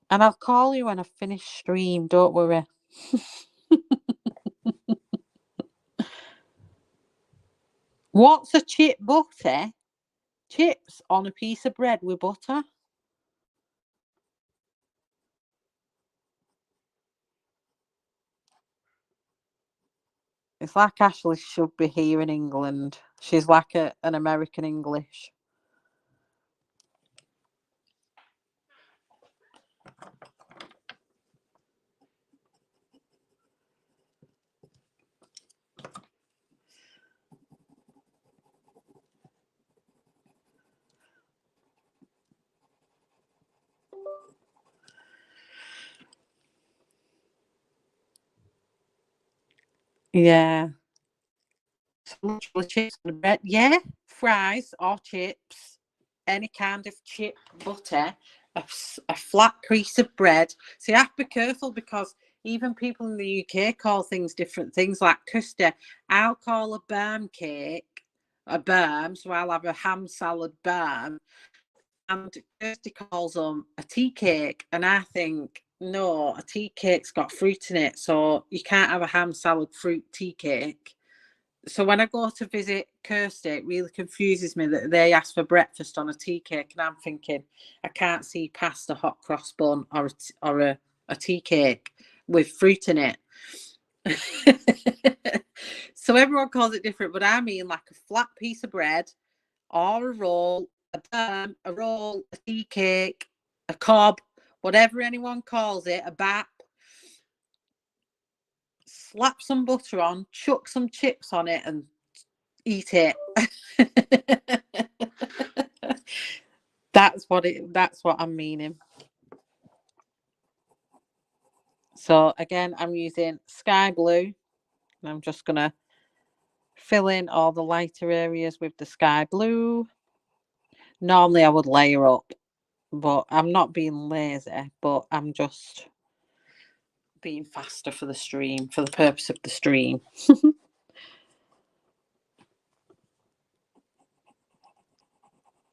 And I'll call you when I finish stream. Don't worry. What's a chip butter? Chips on a piece of bread with butter. It's like Ashley should be here in England. She's like an American English. Yeah. Literally chips on bread. Yeah, fries or chips. Any kind of chip butter. A flat piece of bread. So you have to be careful because even people in the UK call things different things like custard. I'll call a berm cake a berm, so I'll have a ham salad berm. And Kirsty calls them a tea cake, and I think no, a tea cake's got fruit in it, so you can't have a ham salad fruit tea cake. So when I go to visit Kirsty, it really confuses me that they ask for breakfast on a tea cake, and I'm thinking I can't see past a hot cross bun or a tea cake with fruit in it. So everyone calls it different, but I mean like a flat piece of bread or a roll, a roll, a tea cake, a cob, whatever anyone calls it, a bap. Slap some butter on, chuck some chips on it, and eat it. That's what I'm meaning. So again, I'm using sky blue, and I'm just gonna fill in all the lighter areas with the sky blue. Normally I would layer up, but I'm not being lazy, but I'm just being faster for the stream, for the purpose of the stream.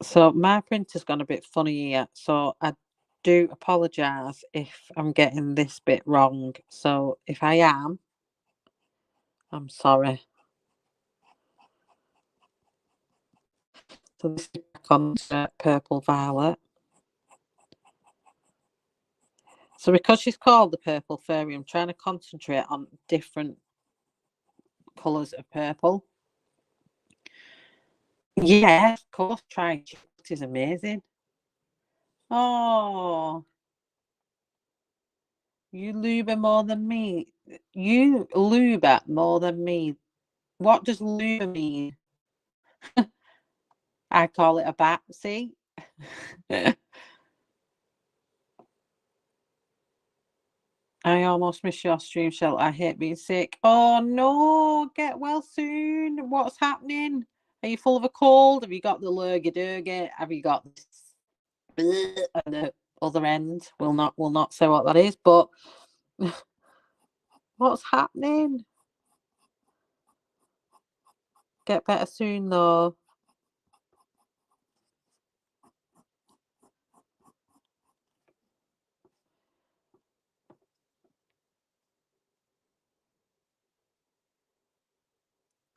So my printer's gone a bit funny here, so I do apologise if I'm getting this bit wrong. So if I am, I'm sorry. So this is back on purple violet. So because she's called the purple fairy, I'm trying to concentrate on different colours of purple. Yeah, of course, trying it is amazing. Oh, you lube more than me. You lube more than me. What does lube mean? I call it a bat, see? I almost missed your stream, Shell. I hate being sick. Oh no, get well soon. What's happening? Are you full of a cold? Have you got the lurgy-durgy? Have you got this at the other end? We'll not say what that is, but what's happening? Get better soon, though.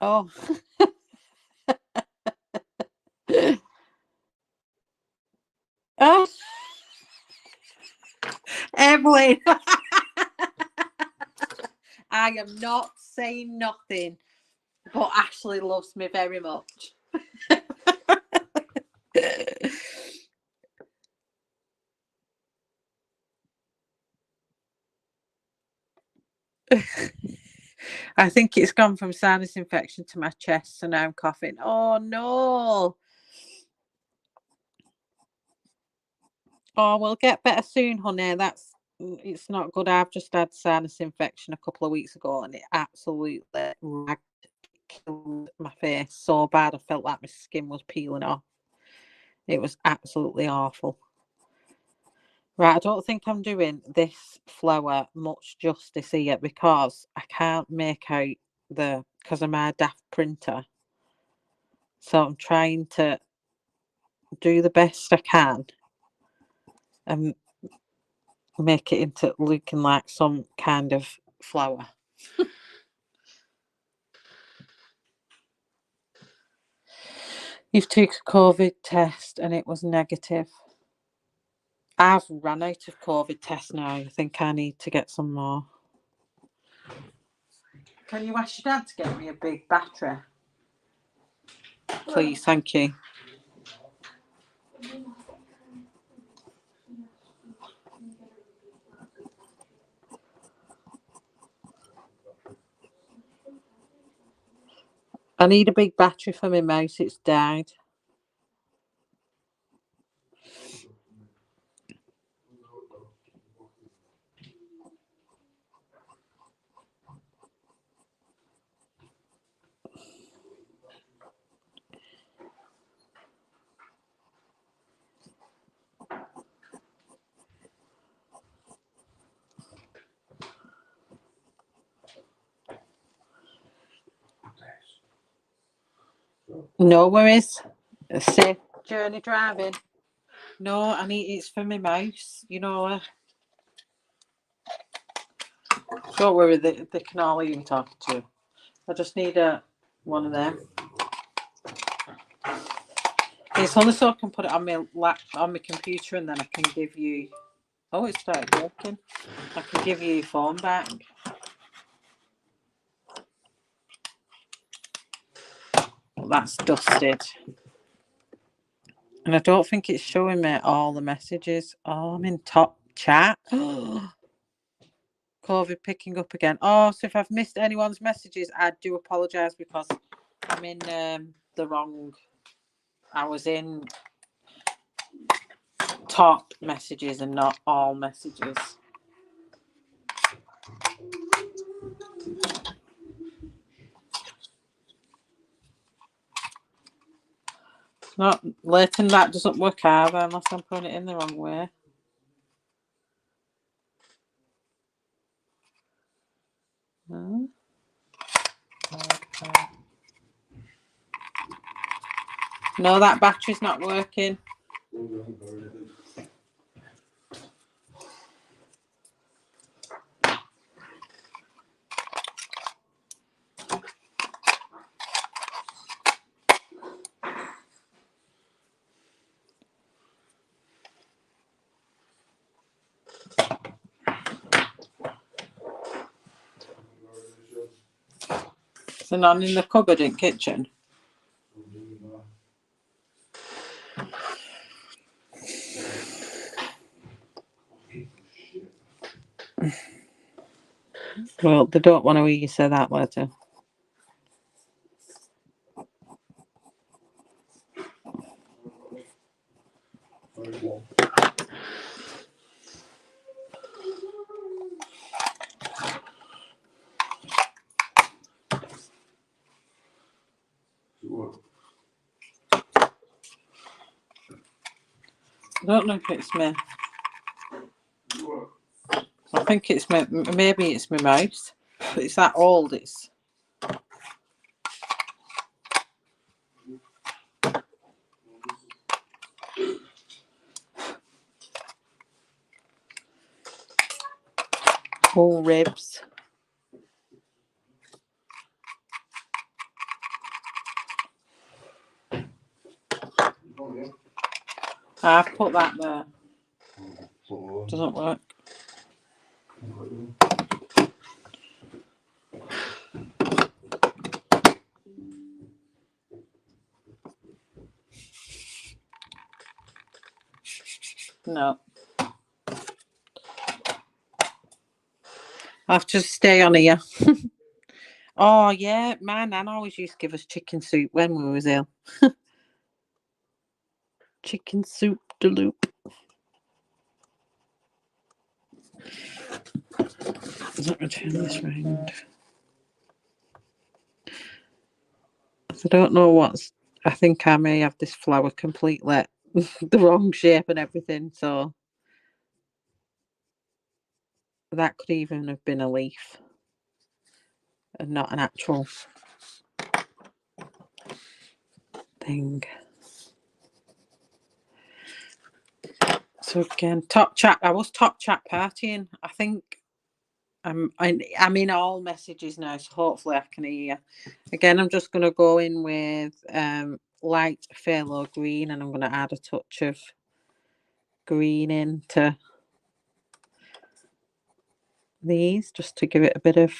Oh. Oh. Evelyn. I am not saying nothing, but Ashley loves me very much. I think it's gone from sinus infection to my chest, so now I'm coughing. Oh no. Oh, we'll get better soon, honey. It's not good. I've just had sinus infection a couple of weeks ago and it absolutely killed my face so bad. I felt like my skin was peeling off. It was absolutely awful. Right, I don't think I'm doing this flower much justice here because I can't make out because of my daft printer. So I'm trying to do the best I can and make it into looking like some kind of flower. You've took a COVID test and it was negative. I've run out of COVID tests now. I think I need to get some more. Can you ask your dad to get me a big battery? Please, thank you. I need a big battery for my mouse. It's died. No worries. Safe journey driving. No, I need it's for my mouse. You know. Don't worry, they can all hear you talking to. I just need one of them. It's only so I can put it on my computer and then I can give you. Oh, it started working. I can give you your phone back. That's dusted. And I don't think it's showing me all the messages. Oh, I'm in top chat. COVID picking up again. Oh, so if I've missed anyone's messages, I do apologise because I'm in the wrong. I was in top messages and not all messages. Not Leighton, that doesn't work either unless I'm putting it in the wrong way. No, that battery's not working. So none in the cupboard in kitchen. Well, they don't want to hear you say that later. I don't know if it's me. I think it's me. Maybe it's my mouse. But it's that old. It's. Whole ribs. I've put that there. Doesn't work. No. I have to stay on here. Oh, yeah. My nan always used to give us chicken soup when we was ill. Chicken soup de loop. Let me turn this round. I don't know what's... I think I may have this flower completely the wrong shape and everything, so that could even have been a leaf and not an actual thing. So again, top chat. I was top chat partying. I think I'm in all messages now, so hopefully I can hear. Again, I'm just going to go in with light phthalo green, and I'm going to add a touch of green into these just to give it a bit of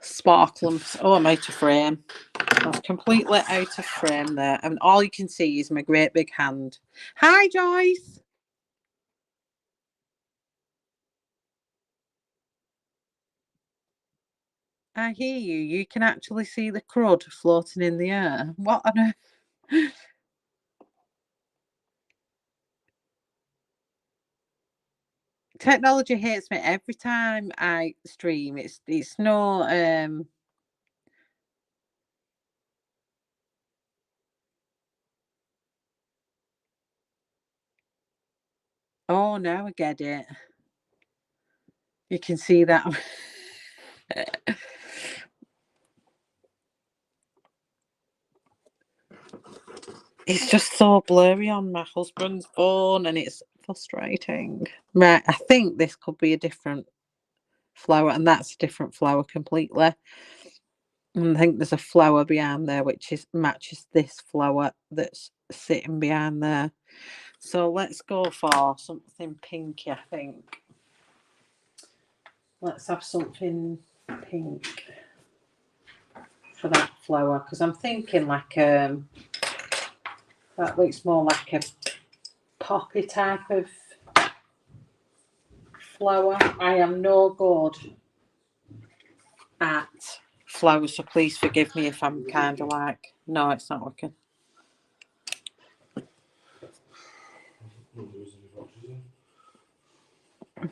sparkle. Oh, I'm out of frame. I was completely out of frame there, and all you can see is my great big hand. Hi, Joyce. I hear you. You can actually see the crud floating in the air. What on earth? Technology hates me every time I stream. It's no oh, now I get it. You can see that. It's just so blurry on my husband's phone, and it's frustrating. Right, I think this could be a different flower, and that's a different flower completely. And I think there's a flower behind there which matches this flower that's sitting behind there. So let's go for something pinky, I think. Let's have something pink for that flower, because I'm thinking like that looks more like a poppy type of flower. I am no good at flowers, so please forgive me if I'm kind of like, no, it's not working.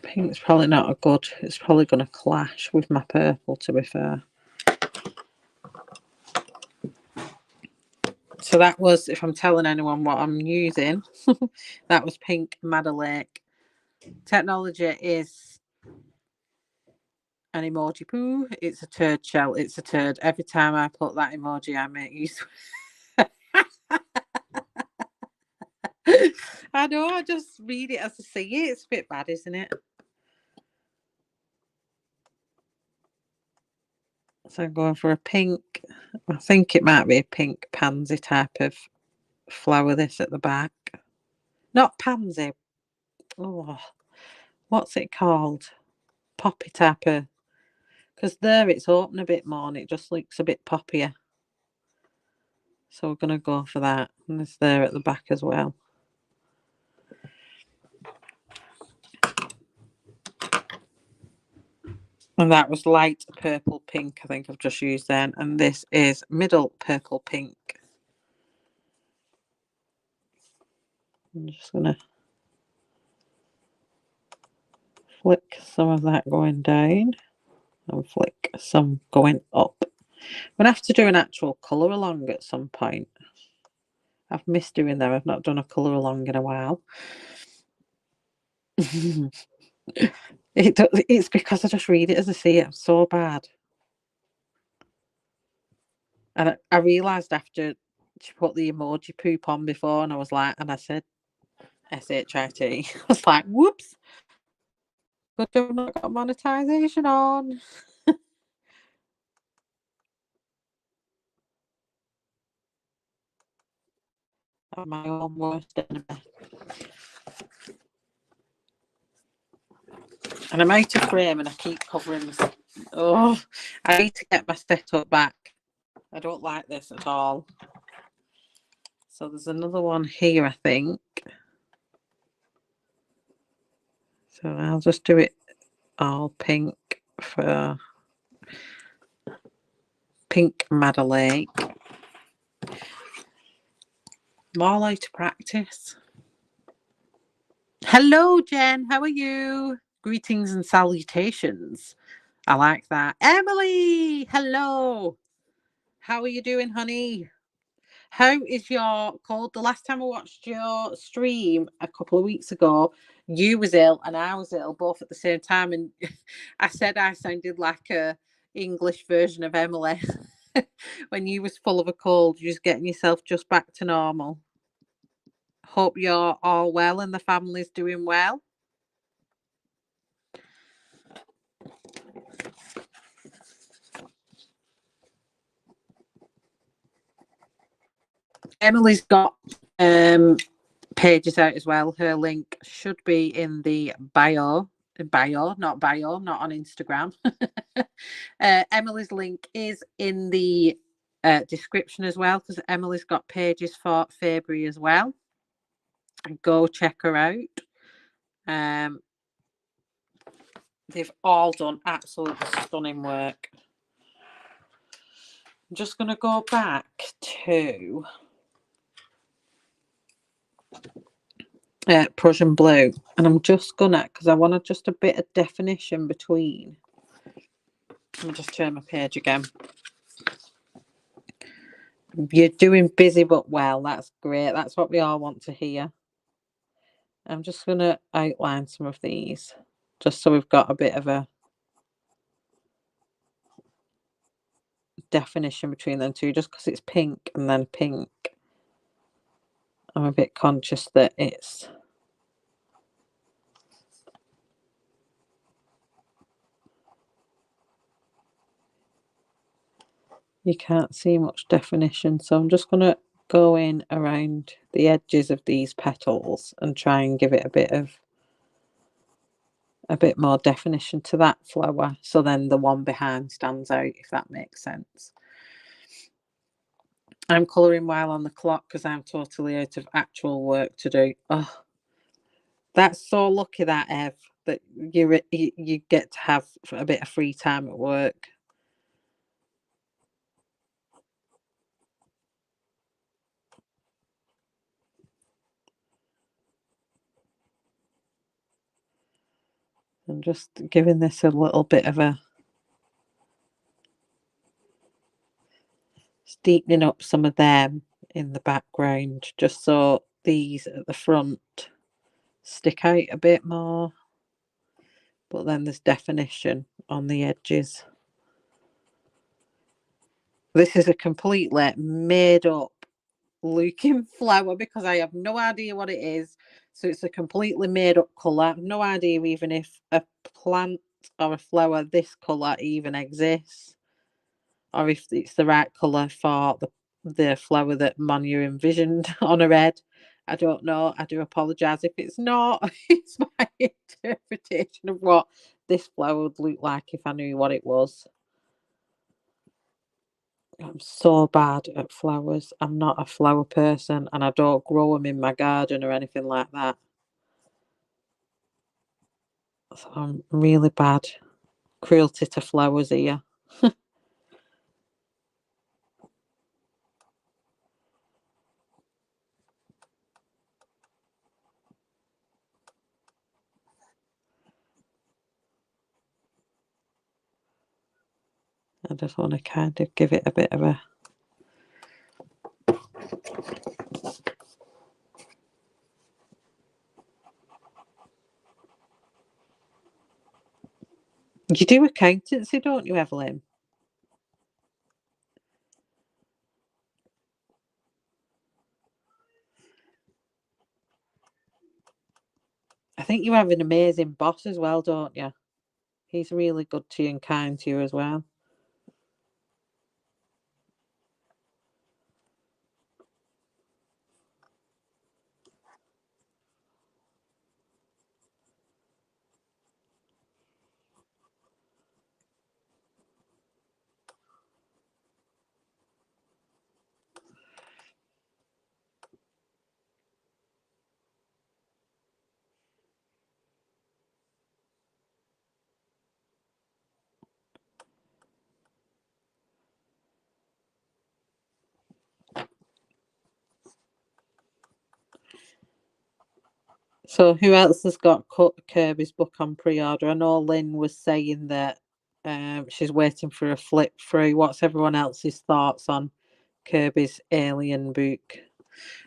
Pink's probably not a good, it's probably going to clash with my purple, to be fair. So that was, if I'm telling anyone what I'm using, that was pink Madder Lake. Technology is an emoji poo. It's a turd shell. It's a turd. Every time I put that emoji, I make use. I know, I just read it as I see it. It's a bit bad, isn't it? So I'm going for a pink. I think it might be a pink pansy type of flower, this at the back. Not pansy. Oh, what's it called? Poppy type of. Because there it's open a bit more and it just looks a bit poppier. So we're going to go for that. And it's there at the back as well. And that was light purple pink, I think I've just used then. And this is middle purple pink. I'm just going to flick some of that going down and flick some going up. I'm going to have to do an actual colour along at some point. I've missed doing them. I've not done a colour along in a while. It's because I just read it as I see it. I'm so bad. And I realised after she put the emoji poop on before, and I was like, and I said, SHIT. I was like, whoops. Good job I've not got monetization on. I'm my own worst enemy. And I'm out of frame and I keep covering this. Oh, I need to get my setup back. I don't like this at all. So there's another one here, I think. So I'll just do it all pink for Pink Madeleine. More like to practice. Hello, Jen. How are you? Greetings and salutations. I like that. Emily, hello. How are you doing, honey? How is your cold? The last time I watched your stream a couple of weeks ago, you was ill and I was ill both at the same time. And I said I sounded like a English version of Emily when you was full of a cold. You're just getting yourself just back to normal. Hope you're all well and the family's doing well. Emily's got pages out as well. Her link should be in the bio, not on Instagram. Emily's link is in the description as well, because Emily's got pages for Faebruary as well. Go check her out. They've all done absolutely stunning work. I'm just going to go back to Prussian blue, and I'm just gonna, because I want just a bit of definition between. Let me just turn my page again. You're doing busy but well. That's great. That's what we all want to hear. I'm just gonna outline some of these just so we've got a bit of a definition between them two, just because it's pink and then pink. I'm a bit conscious that it's you can't see much definition, so I'm just going to go in around the edges of these petals and try and give it a bit more definition to that flower, so then the one behind stands out, if that makes sense. I'm colouring while on the clock because I'm totally out of actual work to do. Oh, that's so lucky, that Ev, that you get to have a bit of free time at work. I'm just giving this a little bit of a steepening up some of them in the background, just so these at the front stick out a bit more, but then there's definition on the edges. This is a completely made up looking flower because I have no idea what it is. So it's a completely made up colour. No idea even if a plant or a flower this colour even exists, or if it's the right colour for the flower that Monja envisioned on her head. I don't know. I do apologise if it's not. It's my interpretation of what this flower would look like if I knew what it was. I'm so bad at flowers. I'm not a flower person and I don't grow them in my garden or anything like that. So I'm really bad. Cruelty to flowers here. I just want to kind of give it a bit of a... You do accountancy, don't you, Evelyn? think you have an amazing boss as well, don't you? He's really good to you and kind to you as well. So who else has got Kirby's book on pre-order? I know Lynn was saying that she's waiting for a flip through. What's everyone else's thoughts on Kirby's Alien book?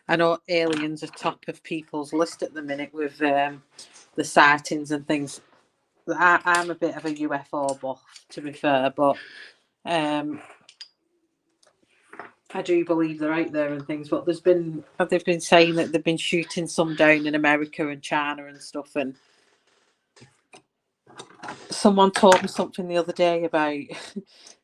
I know Aliens are top of people's list at the minute with the sightings and things. I'm a bit of a UFO buff, to be fair, but I do believe they're out there and things. But they've been saying that they've been shooting some down in America and China and stuff. And someone told me something the other day about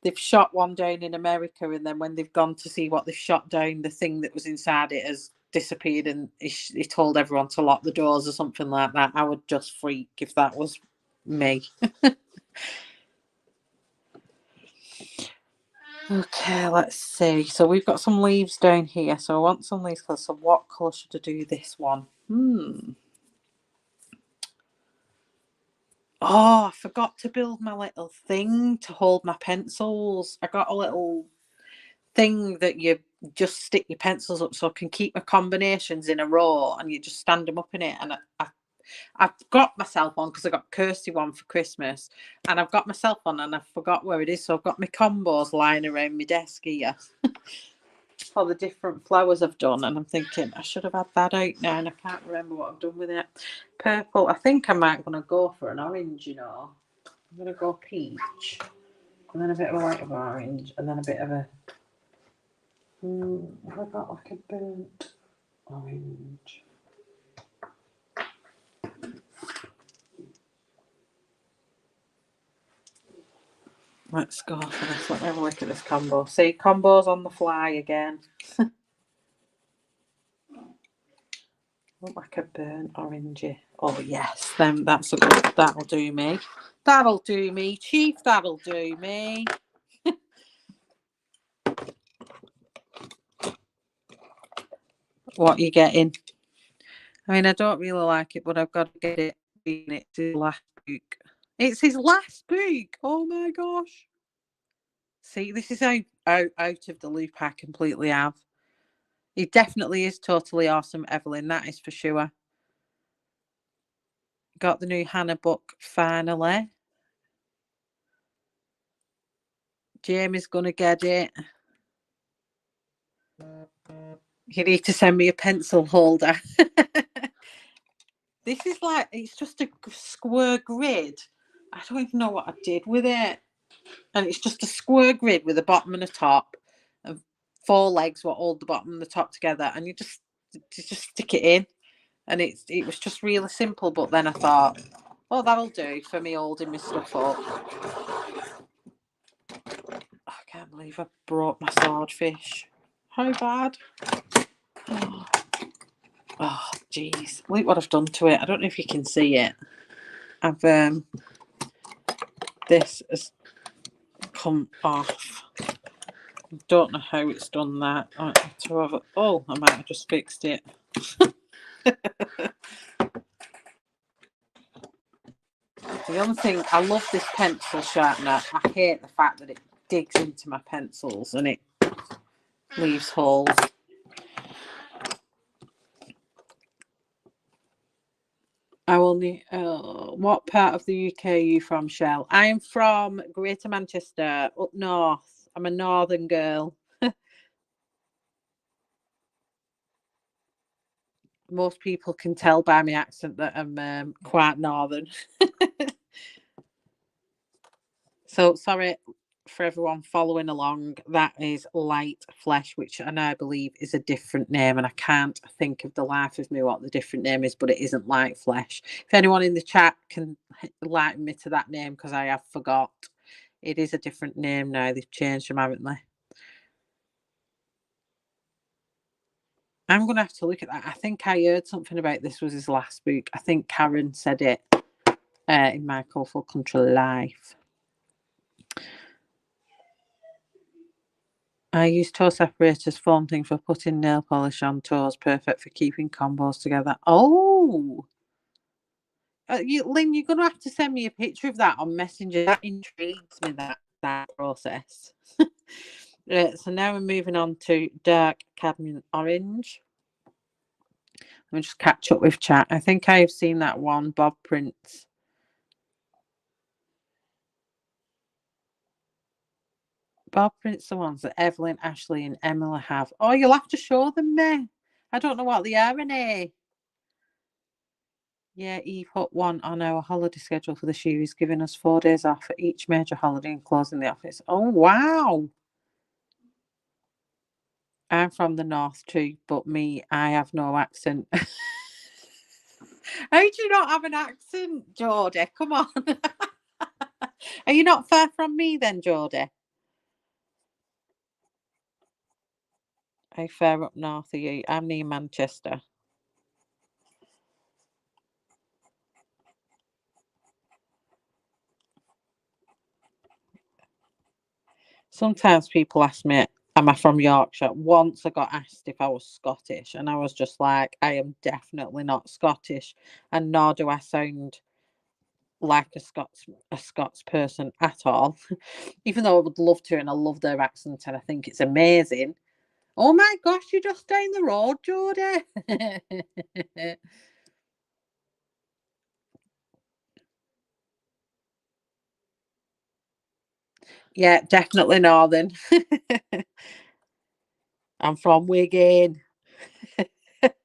they've shot one down in America, and then when they've gone to see what they've shot down, the thing that was inside it has disappeared, and he told everyone to lock the doors or something like that. I would just freak if that was me. Okay, let's see. So we've got some leaves down here. So I want some leaves colours. So what colour should I do this one? Oh, I forgot to build my little thing to hold my pencils. I got a little thing that you just stick your pencils up so I can keep my combinations in a row, and you just stand them up in it. And I've got myself on because I got Kirsty one for Christmas, and I've got myself on and I forgot where it is. So I've got my combos lying around my desk here for the different flowers I've done, and I'm thinking I should have had that out now, and I can't remember what I've done with it. Purple. I think I might gonna go for an orange. You know, I'm gonna go peach, and then a bit of a light of orange, and then a bit of a. Have I got like a burnt orange? Let's go for this. Let me have a look at this combo. See, combos on the fly again. Look like a burnt orangey. Oh yes, then that's a good. That'll do me. That'll do me, Chief. That'll do me. What you getting? I mean, I don't really like it, but I've got to get it. It's his last book. It's his last book. Oh my gosh. See, this is how out of the loop I completely have. He definitely is totally awesome, Evelyn. That is for sure. Got the new Hannah book finally. Jamie's gonna get it. You need to send me a pencil holder. This is like, it's just a square grid. I don't even know what I did with it. And it's just a square grid with a bottom and a top, and 4 legs what hold the bottom and the top together, and you just stick it in, and it was just really simple. But then I thought, oh, that'll do for me holding my stuff up. I can't believe I broke my swordfish. How bad? Oh, jeez. Look what I've done to it. I don't know if you can see it. I've this has come off. I don't know how it's done that. Oh, I might have just fixed it. The only thing, I love this pencil sharpener. I hate the fact that it digs into my pencils and it leaves holes. I will need. What part of the UK are you from, Shell? I am from Greater Manchester, up north. I'm a northern girl. Most people can tell by my accent that I'm quite northern. So sorry, for everyone following along, that is Light Flesh, which I believe is a different name, and I can't think of the life of me what the different name is, but it isn't Light Flesh. If anyone in the chat can lighten me to that name, because I have forgot. It is a different name now. They've changed them, haven't they? I'm going to have to look at that. I think I heard something about this was his last book. I think Karen said it in My Colourful Country Life. I use toe separators foam thing for putting nail polish on toes. Perfect for keeping combos together. Oh! Lynn, you're going to have to send me a picture of that on Messenger. That intrigues me, that process. So now we're moving on to dark cadmium orange. Let me just catch up with chat. I think I have seen that one, Bob Prince. Bob Prince, the ones that Evelyn, Ashley, and Emily have. Oh, you'll have to show them me. I don't know what they are, Renee. Yeah, Eve put one on our holiday schedule for this year. He's giving us 4 days off for each major holiday and closing the office. Oh, wow. I'm from the north too, but I have no accent. How do you not have an accent, Geordie? Come on. Are you not far from me then, Geordie? How far up north are you? I'm near Manchester. Sometimes people ask me, am I from Yorkshire? Once I got asked if I was Scottish, and I was just like, I am definitely not Scottish, and nor do I sound like a Scots person at all. Even though I would love to, and I love their accent, and I think it's amazing. Oh my gosh, you're just down the road, Geordie. Yeah, definitely northern. I'm from Wigan,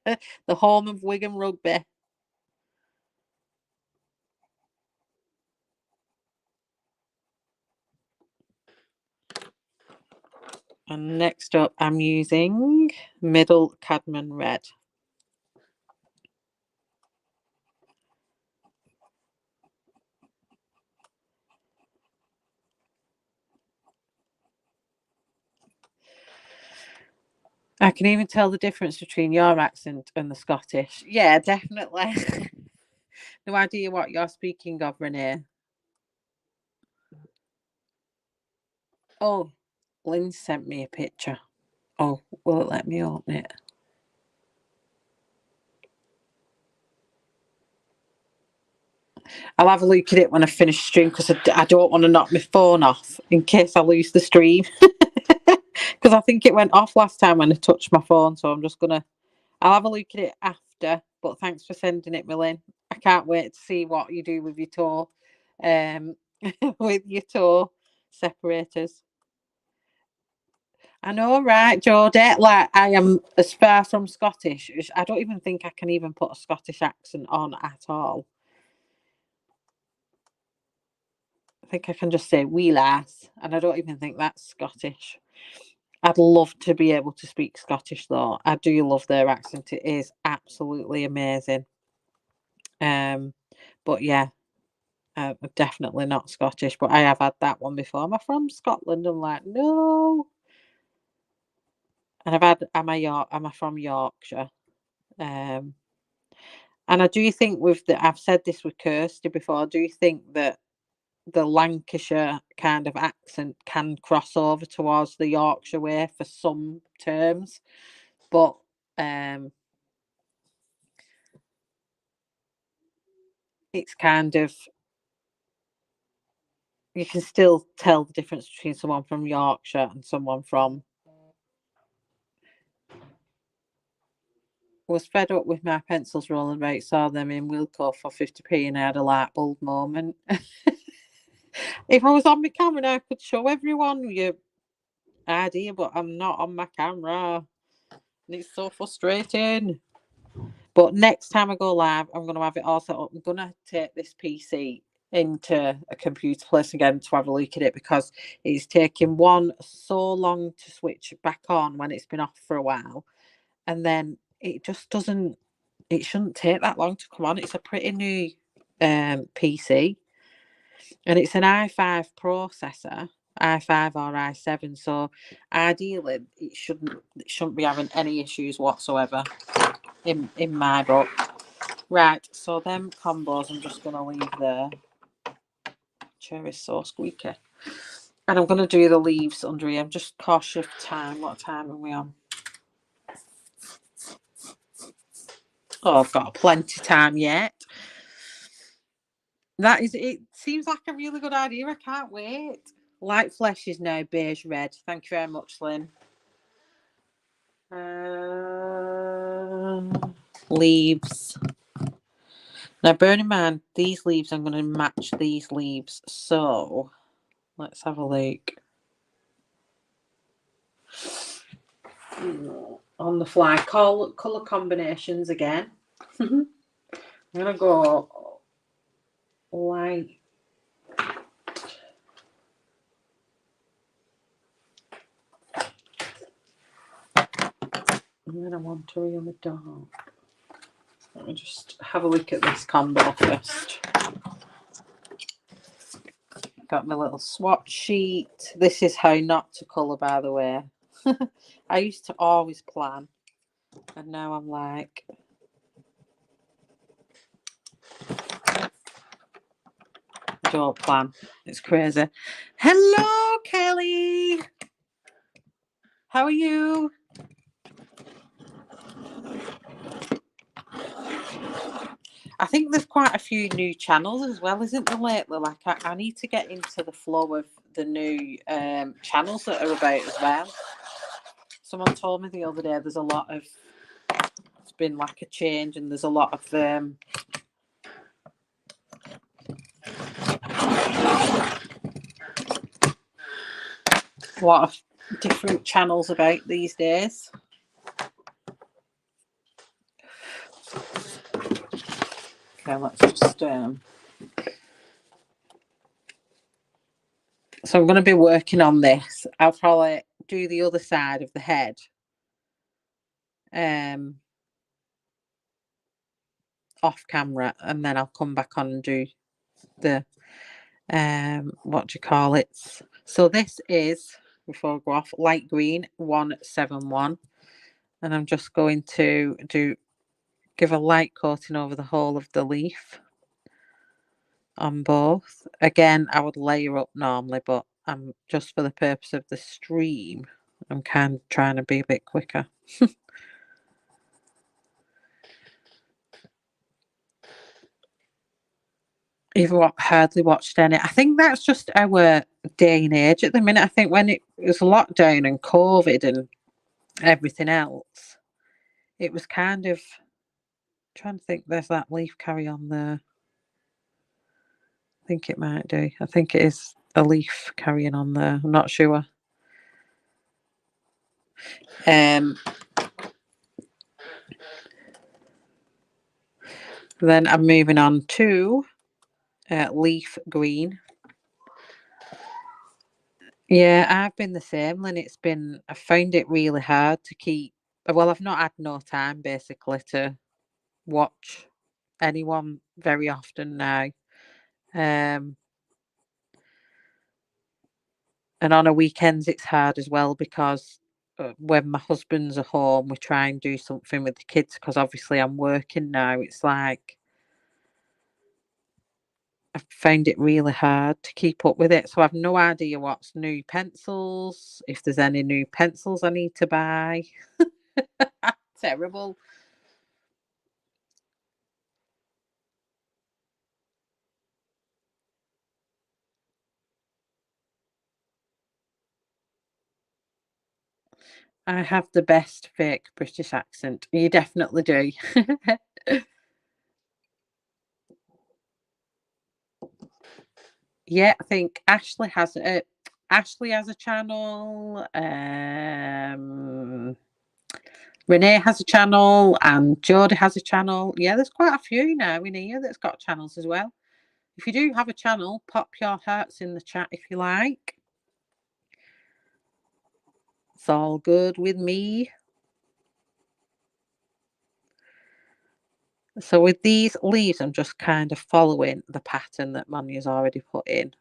the home of Wigan rugby. And next up, I'm using middle cadmium red. I can even tell the difference between your accent and the Scottish. Yeah, definitely. No idea what you're speaking of, Renee. Oh, Lynn sent me a picture. Oh, will it let me open it? I'll have a look at it when I finish stream, because I don't want to knock my phone off in case I lose the stream. Because I think it went off last time when I touched my phone. So I'll have a look at it after. But thanks for sending it, Marlene. I can't wait to see what you do with your toe, with your toe separators. I know, right, Jodette? Like, I am as far from Scottish. I don't even think I can even put a Scottish accent on at all. I think I can just say wee lass, and I don't even think that's Scottish. I'd love to be able to speak Scottish though. I do love their accent. It is absolutely amazing. But yeah, definitely not Scottish. But I have had that one before. Am I from Scotland? I'm like, no. And am I from Yorkshire? And I do think I've said this with Kirsty before. I do think that the Lancashire kind of accent can cross over towards the Yorkshire way for some terms, but it's kind of, you can still tell the difference between someone from Yorkshire and someone from. Was fed up with my pencils rolling about, saw them in Wilco for 50p, and I had a light bulb moment. If I was on my camera, I could show everyone your idea, but I'm not on my camera. And it's so frustrating. But next time I go live, I'm going to have it all set up. I'm going to take this PC into a computer place again to have a look at it, because it's taking one so long to switch back on when it's been off for a while, and then it just doesn't. It shouldn't take that long to come on. It's a pretty new PC, and it's an i5 processor, i5 or i7. So ideally, it shouldn't be having any issues whatsoever in my book. Right, so them combos I'm just going to leave there. Chair is so squeaky. And I'm going to do the leaves under here. I'm just cautious of time. What time are we on? Oh, I've got plenty of time yet. That is, it seems like a really good idea. I can't wait. Light flesh is now beige red. Thank you very much, Lynn. Leaves. Now, bear in mind, these leaves, I'm going to match these leaves. So, let's have a look. On the fly, colour combinations again. I'm going to go light. And then I want to really dark. Let me just have a look at this combo first. Got my little swatch sheet. This is how not to colour, by the way. I used to always plan, and now I'm like, don't plan. It's crazy. Hello, Kelly. How are you? I think there's quite a few new channels as well, isn't there, lately? Like, I need to get into the flow of the new channels that are about as well. Someone told me the other day there's a lot of, it's been like a change, and there's a lot of different channels about these days. Okay, let's just so I'm going to be working on this. I'll probably do the other side of the head off camera, and then I'll come back on and do the what do you call it? So this is, before I go off, light green 171, and I'm just going to give a light coating over the whole of the leaf on both. Again, I would layer up normally, but I'm just, for the purpose of the stream, I'm kind of trying to be a bit quicker. You've hardly watched any. I think that's just our day and age at the minute. I think when it was lockdown and COVID and everything else, it was kind of, trying to think, there's that leaf carry on there. I think it might do. I think it is a leaf carrying on there. I'm not sure. Then I'm moving on to leaf green. Yeah, I've been the same, Lynn. I found it really hard to keep. Well, I've not had no time basically to watch anyone very often now. And on a weekends it's hard as well, because when my husband's at home, we try and do something with the kids, because obviously I'm working now. It's like I've found it really hard to keep up with it. So I've no idea what's new pencils, if there's any new pencils I need to buy. Terrible. I have the best fake British accent. You definitely do. Yeah, I think Ashley has a channel. Renee has a channel, and Jodie has a channel. Yeah, there's quite a few now in here that's got channels as well. If you do have a channel, pop your hearts in the chat if you like. It's all good with me. So with these leaves, I'm just kind of following the pattern that Monja's already put in.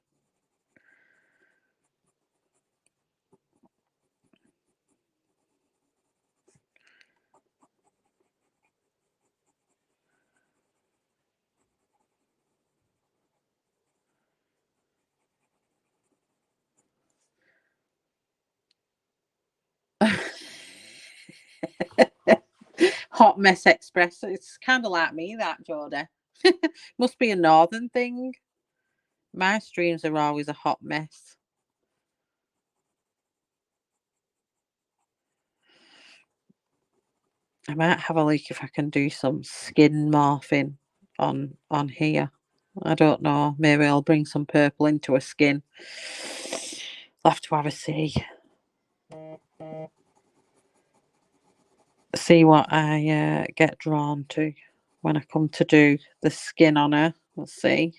Hot mess express. It's kind of like me, that, Geordie. Must be a northern thing. My streams are always a hot mess. I might have a look if I can do some skin morphing on here. I don't know. Maybe I'll bring some purple into a skin. I'll have to have a see. See what I get drawn to when I come to do the skin on her. We'll see.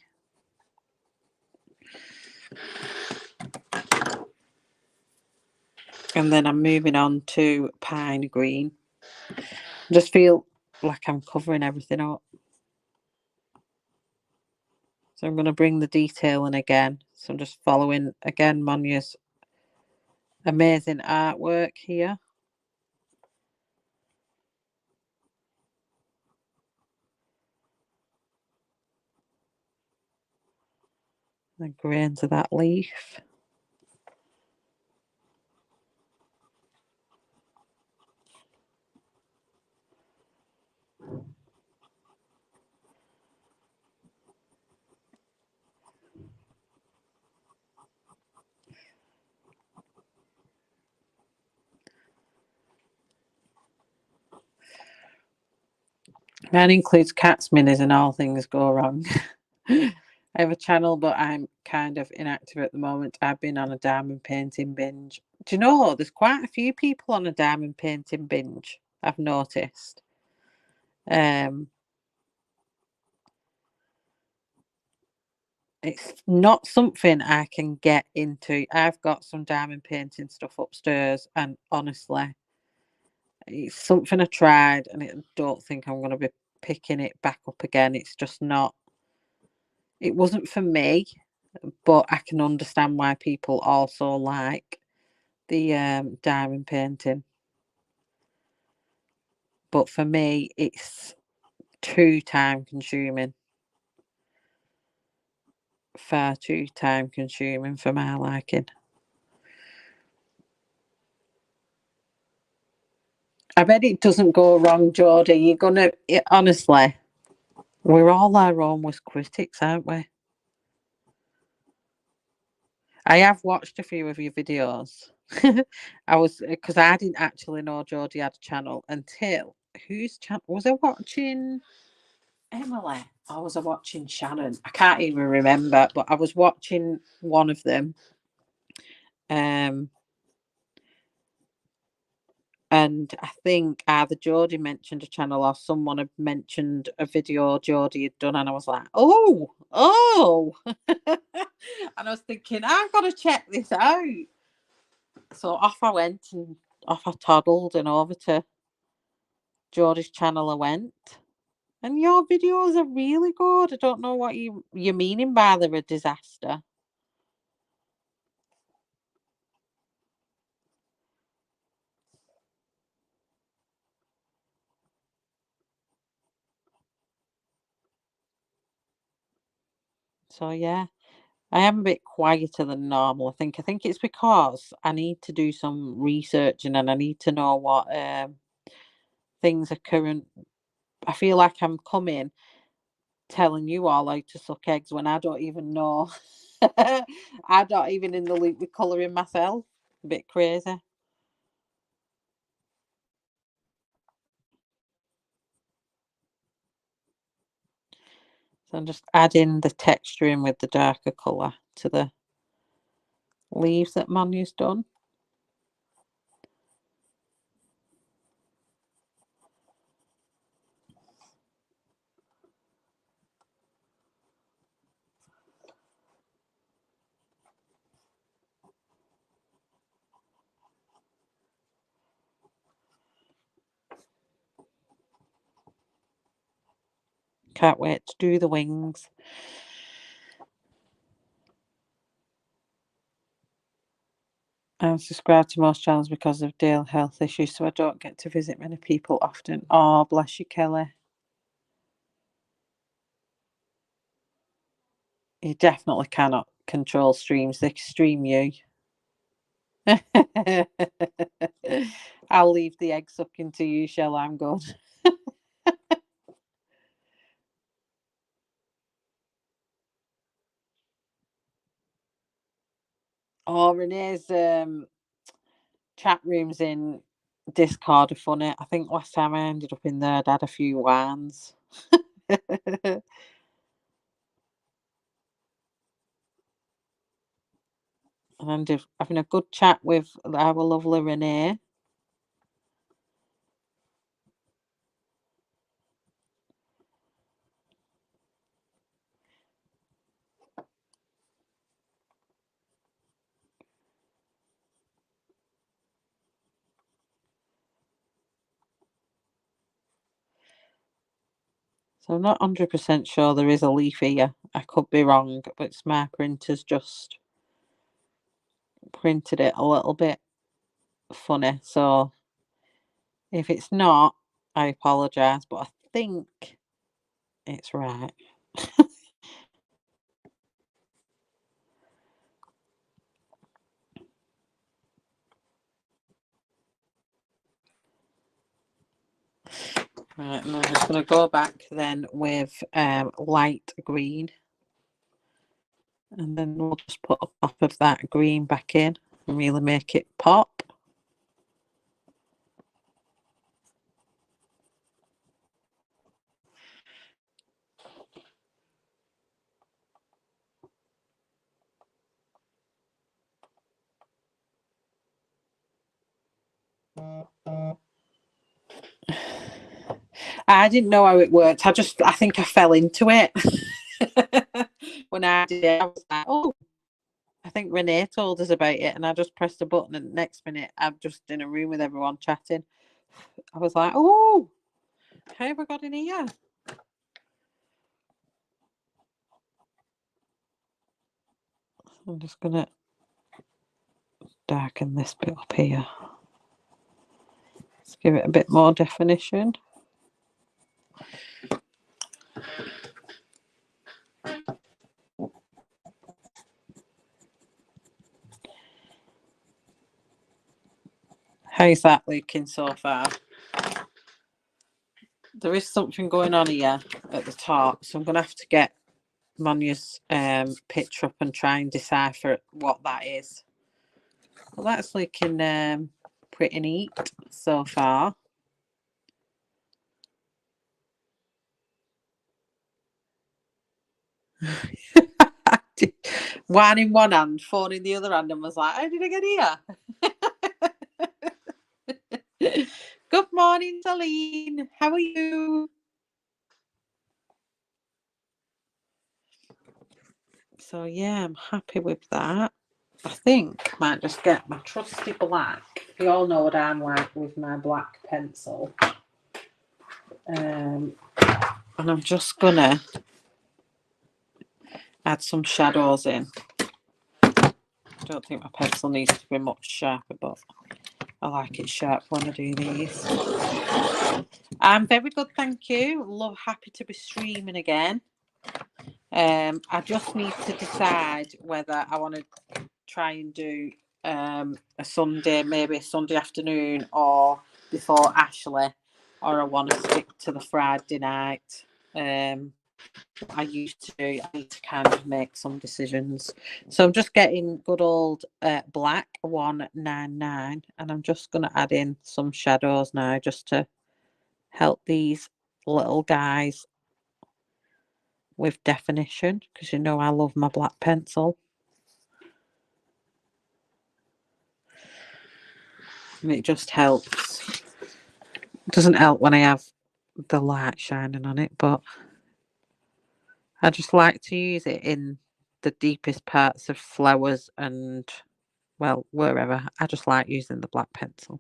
And then I'm moving on to pine green. I just feel like I'm covering everything up. So I'm going to bring the detail in again. So I'm just following, again, Monja's amazing artwork here. The grains of that leaf. That includes cats, minis, and all things go wrong. I have a channel, but I'm kind of inactive at the moment. I've been on a diamond painting binge. Do you know, there's quite a few people on a diamond painting binge, I've noticed. It's not something I can get into. I've got some diamond painting stuff upstairs, and honestly, it's something I tried, and I don't think I'm going to be picking it back up again. It's just not. It wasn't for me, but I can understand why people also like the diamond painting. But for me, it's too time consuming. Far too time consuming for my liking. I bet it doesn't go wrong, Geordie. You're gonna honestly. We're all our own worst critics, aren't we? I have watched a few of your videos. I was because I didn't actually know Geordie had a channel until whose channel was I watching? Emily, or was I watching Shannon? I can't even remember, but I was watching one of them. And I think either Geordie mentioned a channel or someone had mentioned a video Geordie had done, and I was like, oh. And I was thinking, I've got to check this out. So off I went and off I toddled and over to Geordie's channel I went. And your videos are really good. I don't know what you're meaning by they're a disaster. So yeah, I am a bit quieter than normal. I think it's because I need to do some research and I need to know what things are current. I feel like I'm coming telling you all how to suck eggs when I don't even know. I'm not even in the loop with colouring myself. A bit crazy. So I'm just adding the texture in with the darker colour to the leaves that Monja's done. Can't wait to do the wings. I'm subscribed to most channels because of Dale health issues, so I don't get to visit many people often. Oh, bless you, Kelly. You definitely cannot control streams. They stream you. I'll leave the egg sucking to you, Shell. I'm good. Oh, Renee's chat rooms in Discord are funny. I think last time I ended up in there, I'd had a few wines. And ended up having a good chat with our lovely Renee. So I'm not 100% sure there is a leaf here. I could be wrong, but my printer's just printed it a little bit funny. So if it's not, I apologise, but I think it's right. Right, and I'm just going to go back then with light green. And then we'll just put a pop of that green back in and really make it pop. I didn't know how it worked. I think I fell into it. When I did it, I was like, oh, I think Renee told us about it, and I just pressed a button, and the next minute I'm just in a room with everyone chatting. I was like, oh, how have I got in here? I'm just going to darken this bit up here. Let's give it a bit more definition. How's that looking so far? There is something going on here at the top, so I'm going to have to get Monja's picture up and try and decipher what that is. Well, that's looking pretty neat so far. Wine in one hand, phone in the other hand, and was like, how did I get here? Good morning, Celine. How are you? So yeah, I'm happy with that. I think I might just get my trusty black. You all know what I'm like with my black pencil. And I'm just gonna add some shadows in. I don't think my pencil needs to be much sharper, but I like it sharp when I do these. I'm very good, thank you. Happy to be streaming again. I just need to decide whether I want to try and do a Sunday, maybe a Sunday afternoon or before Ashley, or I want to stick to the Friday night. I used to do. I need to kind of make some decisions. So I'm just getting good old black 199, and I'm just going to add in some shadows now just to help these little guys with definition, because you know I love my black pencil. And it just helps. It doesn't help when I have the light shining on it, but I just like to use it in the deepest parts of flowers and, well, wherever. I just like using the black pencil.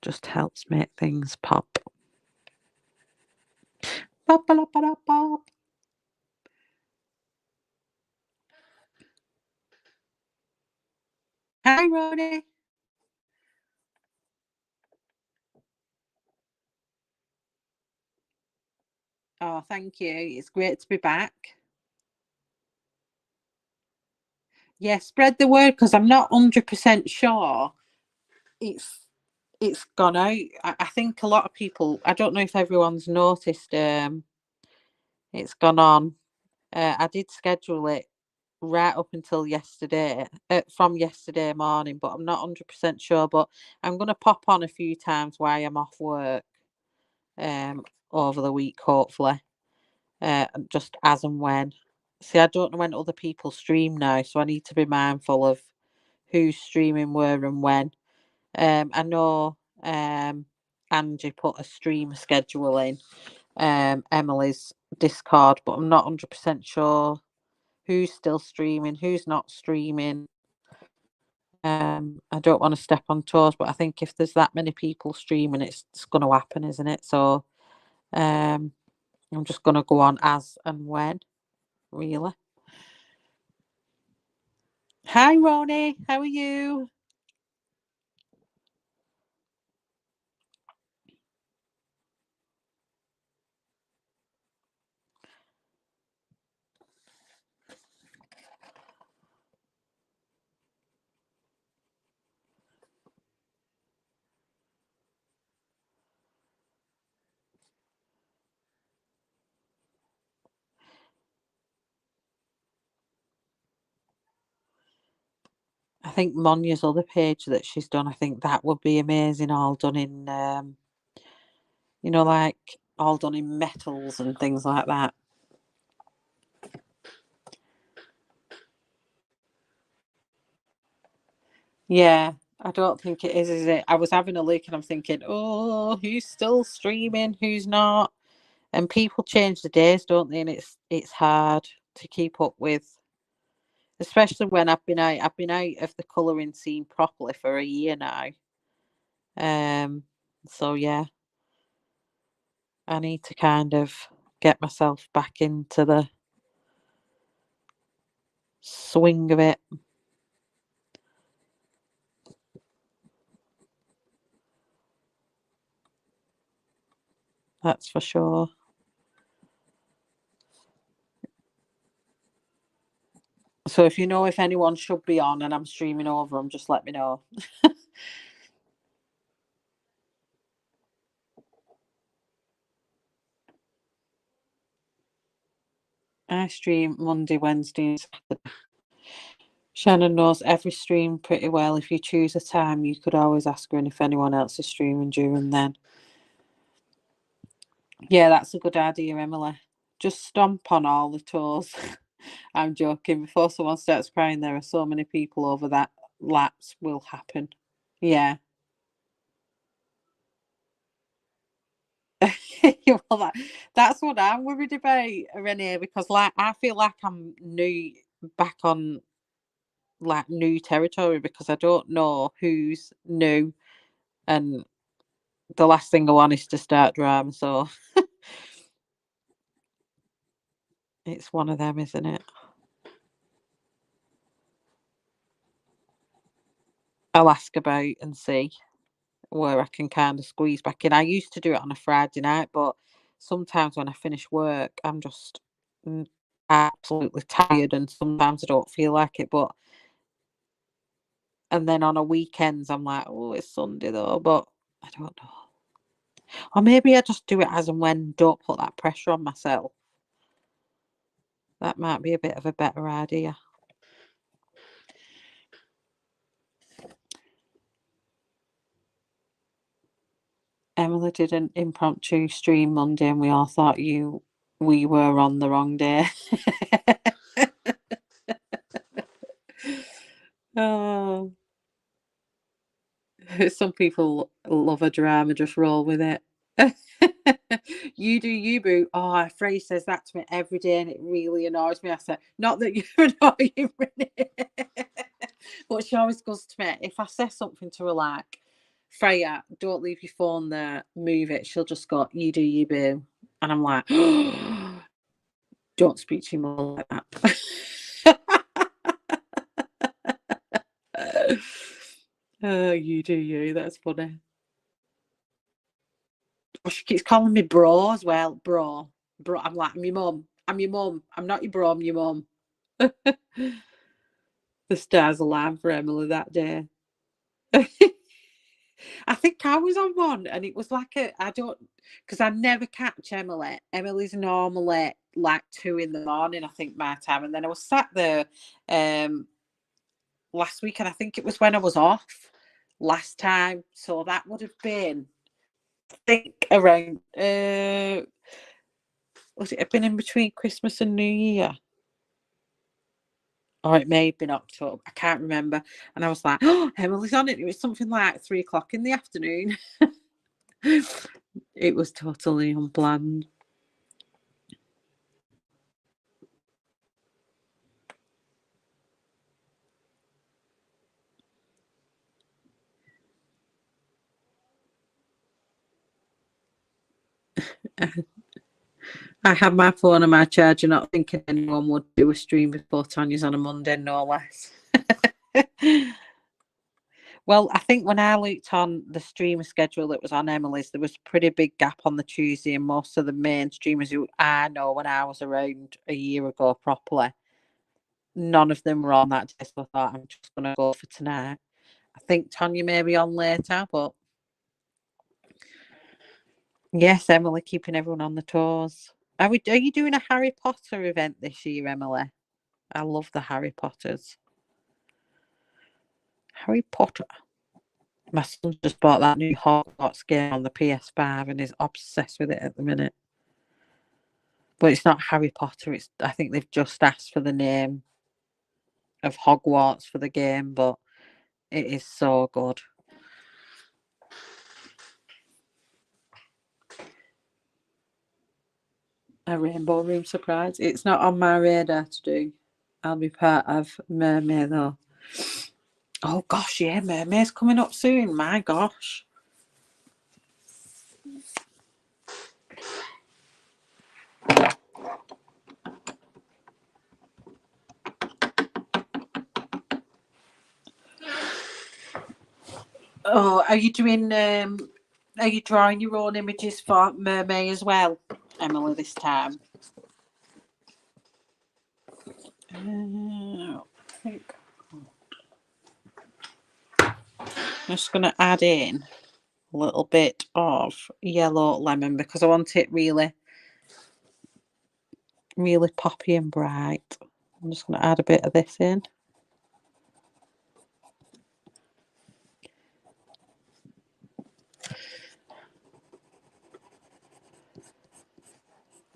Just helps make things pop. Pop, pop, pop, pop. Hi, Ronnie. Oh, thank you. It's great to be back. Yeah, spread the word because I'm not 100% sure it's gone out. I think a lot of people, I don't know if everyone's noticed it's gone on. I did schedule it right up until yesterday, from yesterday morning, but I'm not 100% sure. But I'm going to pop on a few times while I'm off work over the week, hopefully, just as and when. See, I don't know when other people stream now, so I need to be mindful of who's streaming where and when. I know Angie put a stream schedule in Emily's Discord, but I'm not 100% sure who's still streaming, who's not streaming. I don't want to step on toes, but I think if there's that many people streaming, it's going to happen, isn't it? So I'm just going to go on as and when, really. Hi, Ronnie. How are you? I think Monja's other page that she's done, I think that would be amazing, all done in, like all done in metals and things like that. Yeah, I don't think it is it? I was having a look and I'm thinking, oh, who's still streaming, who's not? And people change the days, don't they? And it's hard to keep up with, especially when I've been out. I've been out of the colouring scene properly for a year now. So yeah, I need to kind of get myself back into the swing of it. That's for sure. So if you know if anyone should be on and I'm streaming over them, just let me know. I stream Monday, Wednesday, and Saturday. Shannon knows every stream pretty well. If you choose a time, you could always ask her if anyone else is streaming during then. Yeah, that's a good idea, Emily. Just stomp on all the toes. I'm joking. Before someone starts crying, there are so many people over that lapse will happen. Yeah. Well, that's what I'm worried about, Renee, because like I feel like I'm new back on like new territory because I don't know who's new, and the last thing I want is to start drama. So it's one of them, isn't it? I'll ask about and see where I can kind of squeeze back in. I used to do it on a Friday night, but sometimes when I finish work, I'm just absolutely tired, and sometimes I don't feel like it. But and then on a weekends, I'm like, oh, it's Sunday though, but I don't know. Or maybe I just do it as and when, don't put that pressure on myself. That might be a bit of a better idea. Emily did an impromptu stream Monday and we all thought we were on the wrong day. Oh, some people love a drama, just roll with it. You do you, boo. Oh, Frey says that to me every day and it really annoys me. I said, not that you're annoying, Renee. But she always goes to me, if I say something to her like, Freya, don't leave your phone there, move it. She'll just go, you do you, boo. And I'm like, don't speak to your mum like that. Oh, you do you. That's funny. Oh, she keeps calling me bro as well. Bro. I'm like, I'm your mum. I'm your mum. I'm not your bro, I'm your mum. The stars aligned for Emily that day. I think I was on one, and it was like because I never catch Emily. Emily's normally like 2 a.m, I think, my time. And then I was sat there last week, and I think it was when I was off last time. So that would have been, I think, around, would it have been in between Christmas and New Year? Or it may have been October. I can't remember. And I was like, oh, Emily's on it. It was something like 3 o'clock in the afternoon. It was totally unplanned. I had my phone on my charger, not thinking anyone would do a stream before Tanya's on a Monday, no less. Well, I think when I looked on the streamer schedule that was on Emily's, there was a pretty big gap on the Tuesday, and most of the main streamers who I know when I was around a year ago properly, none of them were on that day. So I thought, I'm just going to go for tonight. I think Tanya may be on later, but yes, Emily keeping everyone on the toes. Are you doing a Harry Potter event this year, Emily? I love the Harry Potters. Harry Potter. My son just bought that new Hogwarts game on the PS5 and is obsessed with it at the minute. But it's not Harry Potter. I think they've just asked for the name of Hogwarts for the game, but it is so good. A Rainbow Room surprise. It's not on my radar to do. I'll be part of Mermaid though. Oh gosh, yeah, Mermaid's coming up soon. My gosh. Oh, are you doing? Are you drawing your own images for Mermaid as well, Emily? This time. I think I'm just going to add in a little bit of yellow lemon because I want it really, really poppy and bright. I'm just going to add a bit of this in.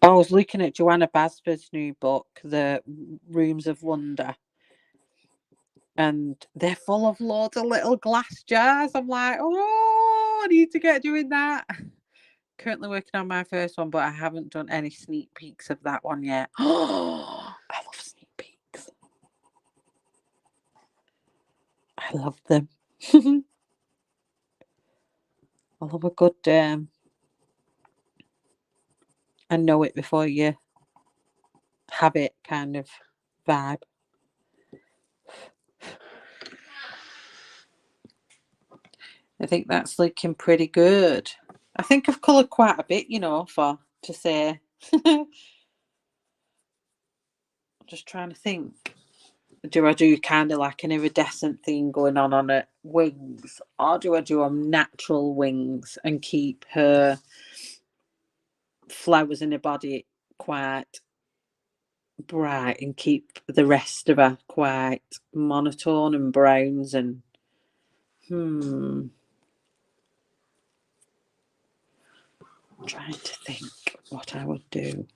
I was looking at Joanna Basford's new book, The Rooms of Wonder, and they're full of loads of little glass jars. I'm like, oh, I need to get doing that. Currently working on my first one, but I haven't done any sneak peeks of that one yet. Oh, I love sneak peeks. I love them. I love a good I know it before you have it kind of vibe. I think that's looking pretty good. I think I've coloured quite a bit, to say. Just trying to think. Do I do kind of like an iridescent thing going on it, wings, or do I do them natural wings and keep her flowers in her body quite bright and keep the rest of her quite monotone and browns and I'm trying to think what I would do.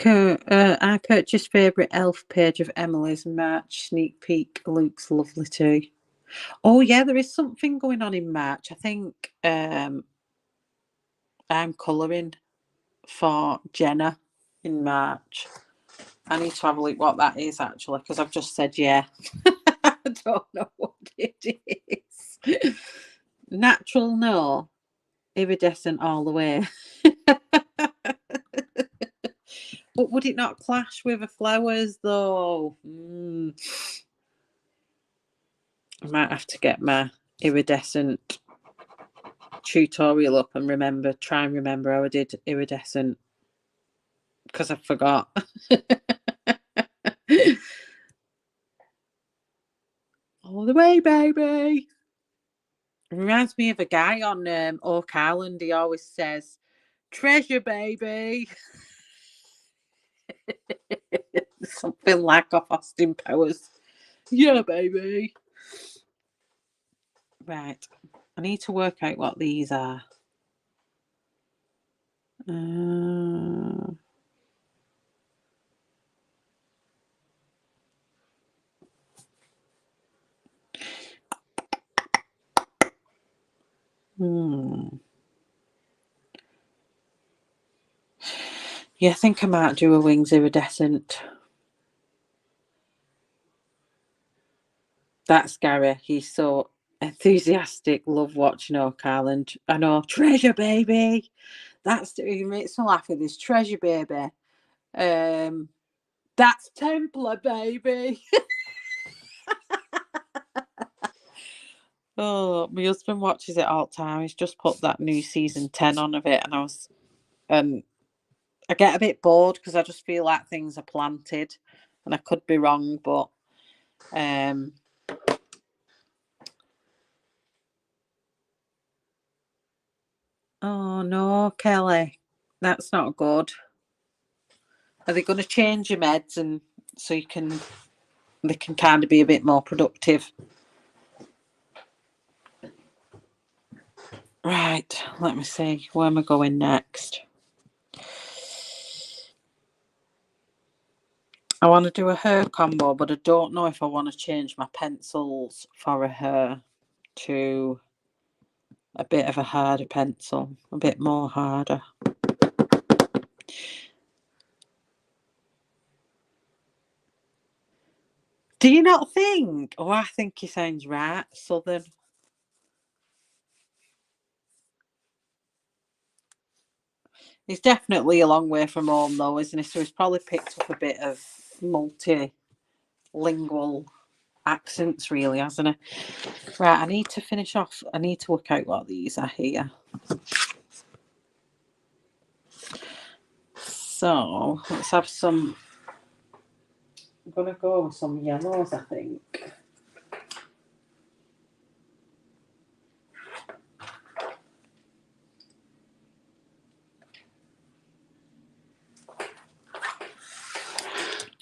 I purchased favourite elf page of Emily's March sneak peek. Looks lovely too. Oh yeah, there is something going on in March. I think I'm colouring for Jenna in March. I need to have a look what that is actually, because I've just said yeah. I don't know what it is. Natural, no. Iridescent all the way. But would it not clash with the flowers though? I might have to get my iridescent tutorial up and try and remember how I did iridescent, because I forgot. All the way, baby. It reminds me of a guy on Oak Island. He always says, "Treasure, baby." Something like off Austin Powers. Yeah, baby. Right. I need to work out what these are. Yeah, I think I might do a wings iridescent. That's Gary. He's so enthusiastic. Love watching Oak Island. I know. Treasure, baby. He makes me laugh with his treasure, baby. That's Templar, baby. Oh, my husband watches it all the time. He's just put that new season 10 on of it, and I get a bit bored because I just feel like things are planted, and I could be wrong, but oh no, Kelly, that's not good. Are they going to change your meds and so they can kind of be a bit more productive? Right, let me see. Where am I going next? I want to do a hair combo, but I don't know if I want to change my pencils for a hair to a bit of a harder pencil, a bit more harder. Do you not think? Oh, I think he sounds right, Southern. He's definitely a long way from home, though, isn't he? So he's probably picked up a bit of multilingual accents, really, hasn't he? Right, I need to finish off. I need to work out what these are here. So let's have some. I'm going to go with some yellows, I think.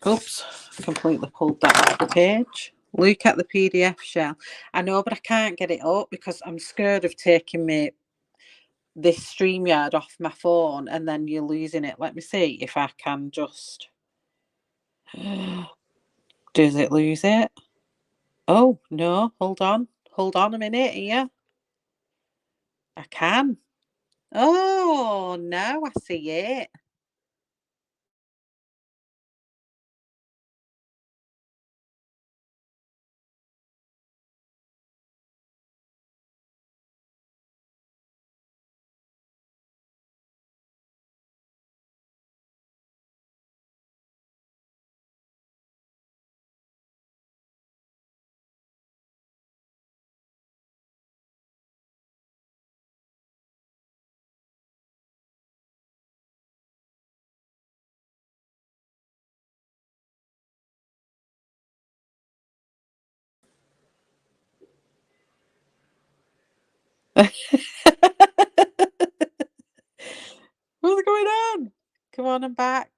Oops, completely pulled that off the page. Look at the PDF shell. I know, but I can't get it up because I'm scared of taking this StreamYard off my phone and then you're losing it. Let me see if I can just. Does it lose it? Oh, no. Hold on. Hold on a minute here. I can. Oh, now I see it. What's going on? Come on, I'm back.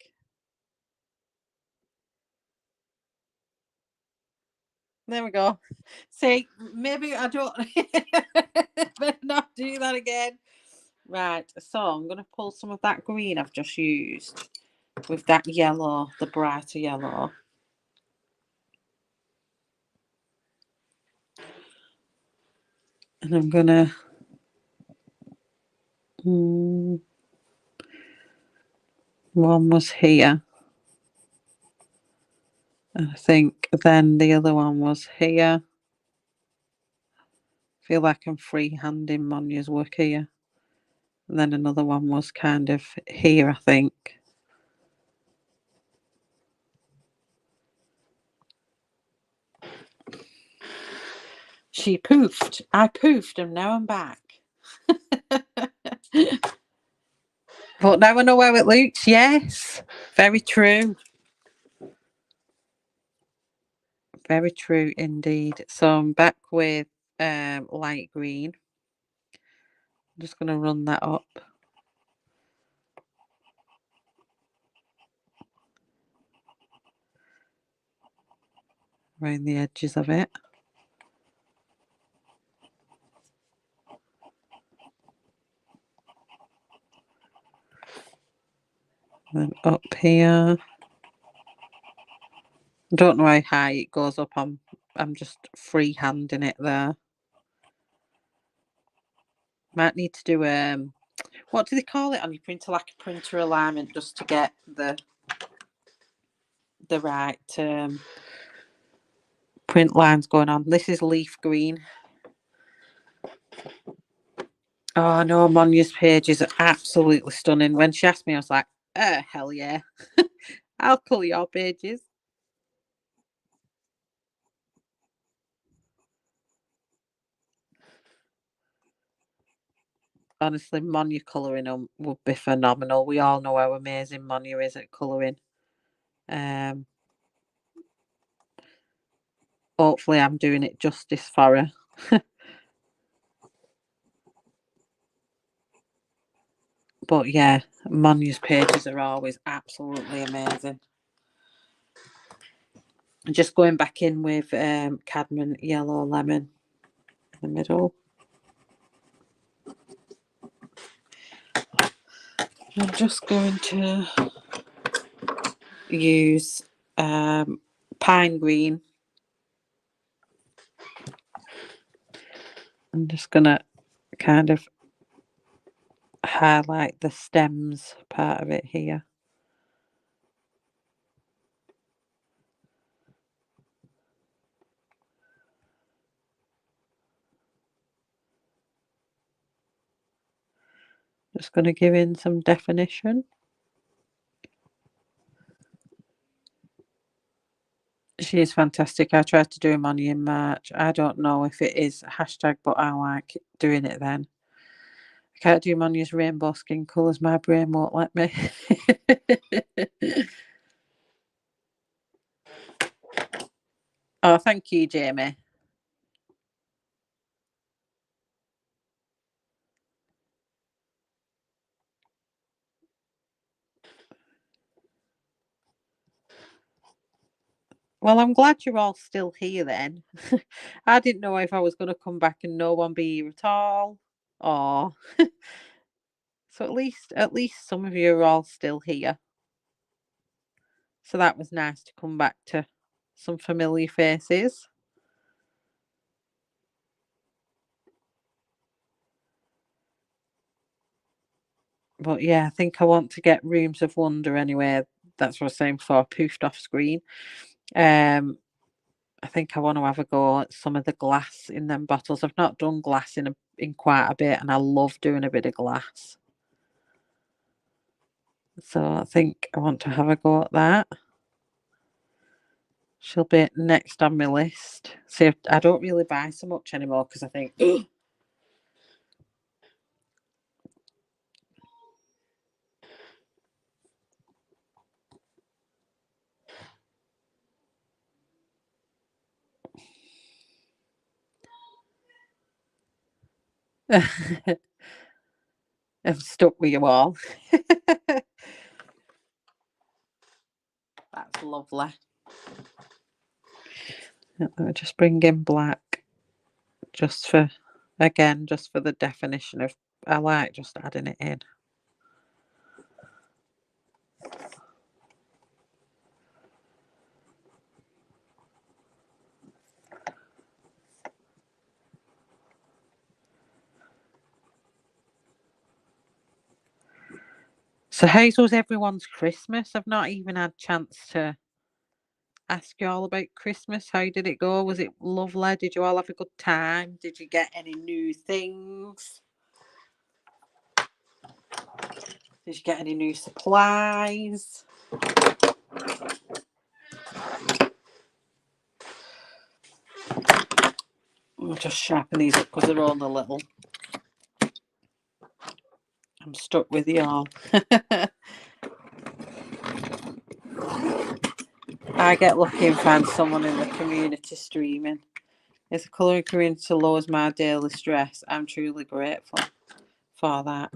There we go. See, maybe I don't. Better not do that again. Right, so I'm going to pull some of that green I've just used with that yellow, the brighter yellow. And I'm going to. One was here. And I think then the other one was here. I feel like I'm freehanding Monja's work here. And then another one was kind of here, I think. She poofed. I poofed and now I'm back. But now I know how it looks. Yes, very true. Very true indeed. So I'm back with light green. I'm just going to run that up around the edges of it. And then up here. I don't know how high it goes up. I'm just freehanding it there. Might need to do what do they call it on your printer? Like a printer alignment, just to get the right print lines going on. This is leaf green. Oh no, Monja's pages are absolutely stunning. When she asked me, I was like, hell yeah. I'll colour your pages. Honestly, Monja colouring them would be phenomenal. We all know how amazing Monja is at colouring. Hopefully I'm doing it justice for her. But yeah, Monja's pages are always absolutely amazing. Just going back in with cadmium yellow lemon in the middle. I'm just going to use pine green. I'm just going to kind of highlight the stems part of it here. Just going to give in some definition. She is fantastic. I tried to do Monja in March. I don't know if it is hashtag, but I like doing it then. I can't do Monja's rainbow skin colours. My brain won't let me. Oh, thank you, Jamie. Well, I'm glad you're all still here then. I didn't know if I was going to come back and no one be here at all. Or so at least some of you are all still here. So that was nice to come back to some familiar faces. But yeah, I think I want to get Rooms of Wonder anyway. That's what I was saying before, poofed off screen. I think I want to have a go at some of the glass in them bottles. I've not done glass in quite a bit, and I love doing a bit of glass. So I think I want to have a go at that. She'll be next on my list. See, I don't really buy so much anymore because I think, I'm stuck with you all. That's lovely. Let me just bring in black just for the definition of, I like just adding it in. So how's everyone's Christmas? I've not even had a chance to ask you all about Christmas. How did it go? Was it lovely? Did you all have a good time? Did you get any new things? Did you get any new supplies? I'll just sharpen these up because they're only little. I'm stuck with y'all. I get lucky and find someone in the community streaming. If the colouring community lowers my daily stress, I'm truly grateful for that.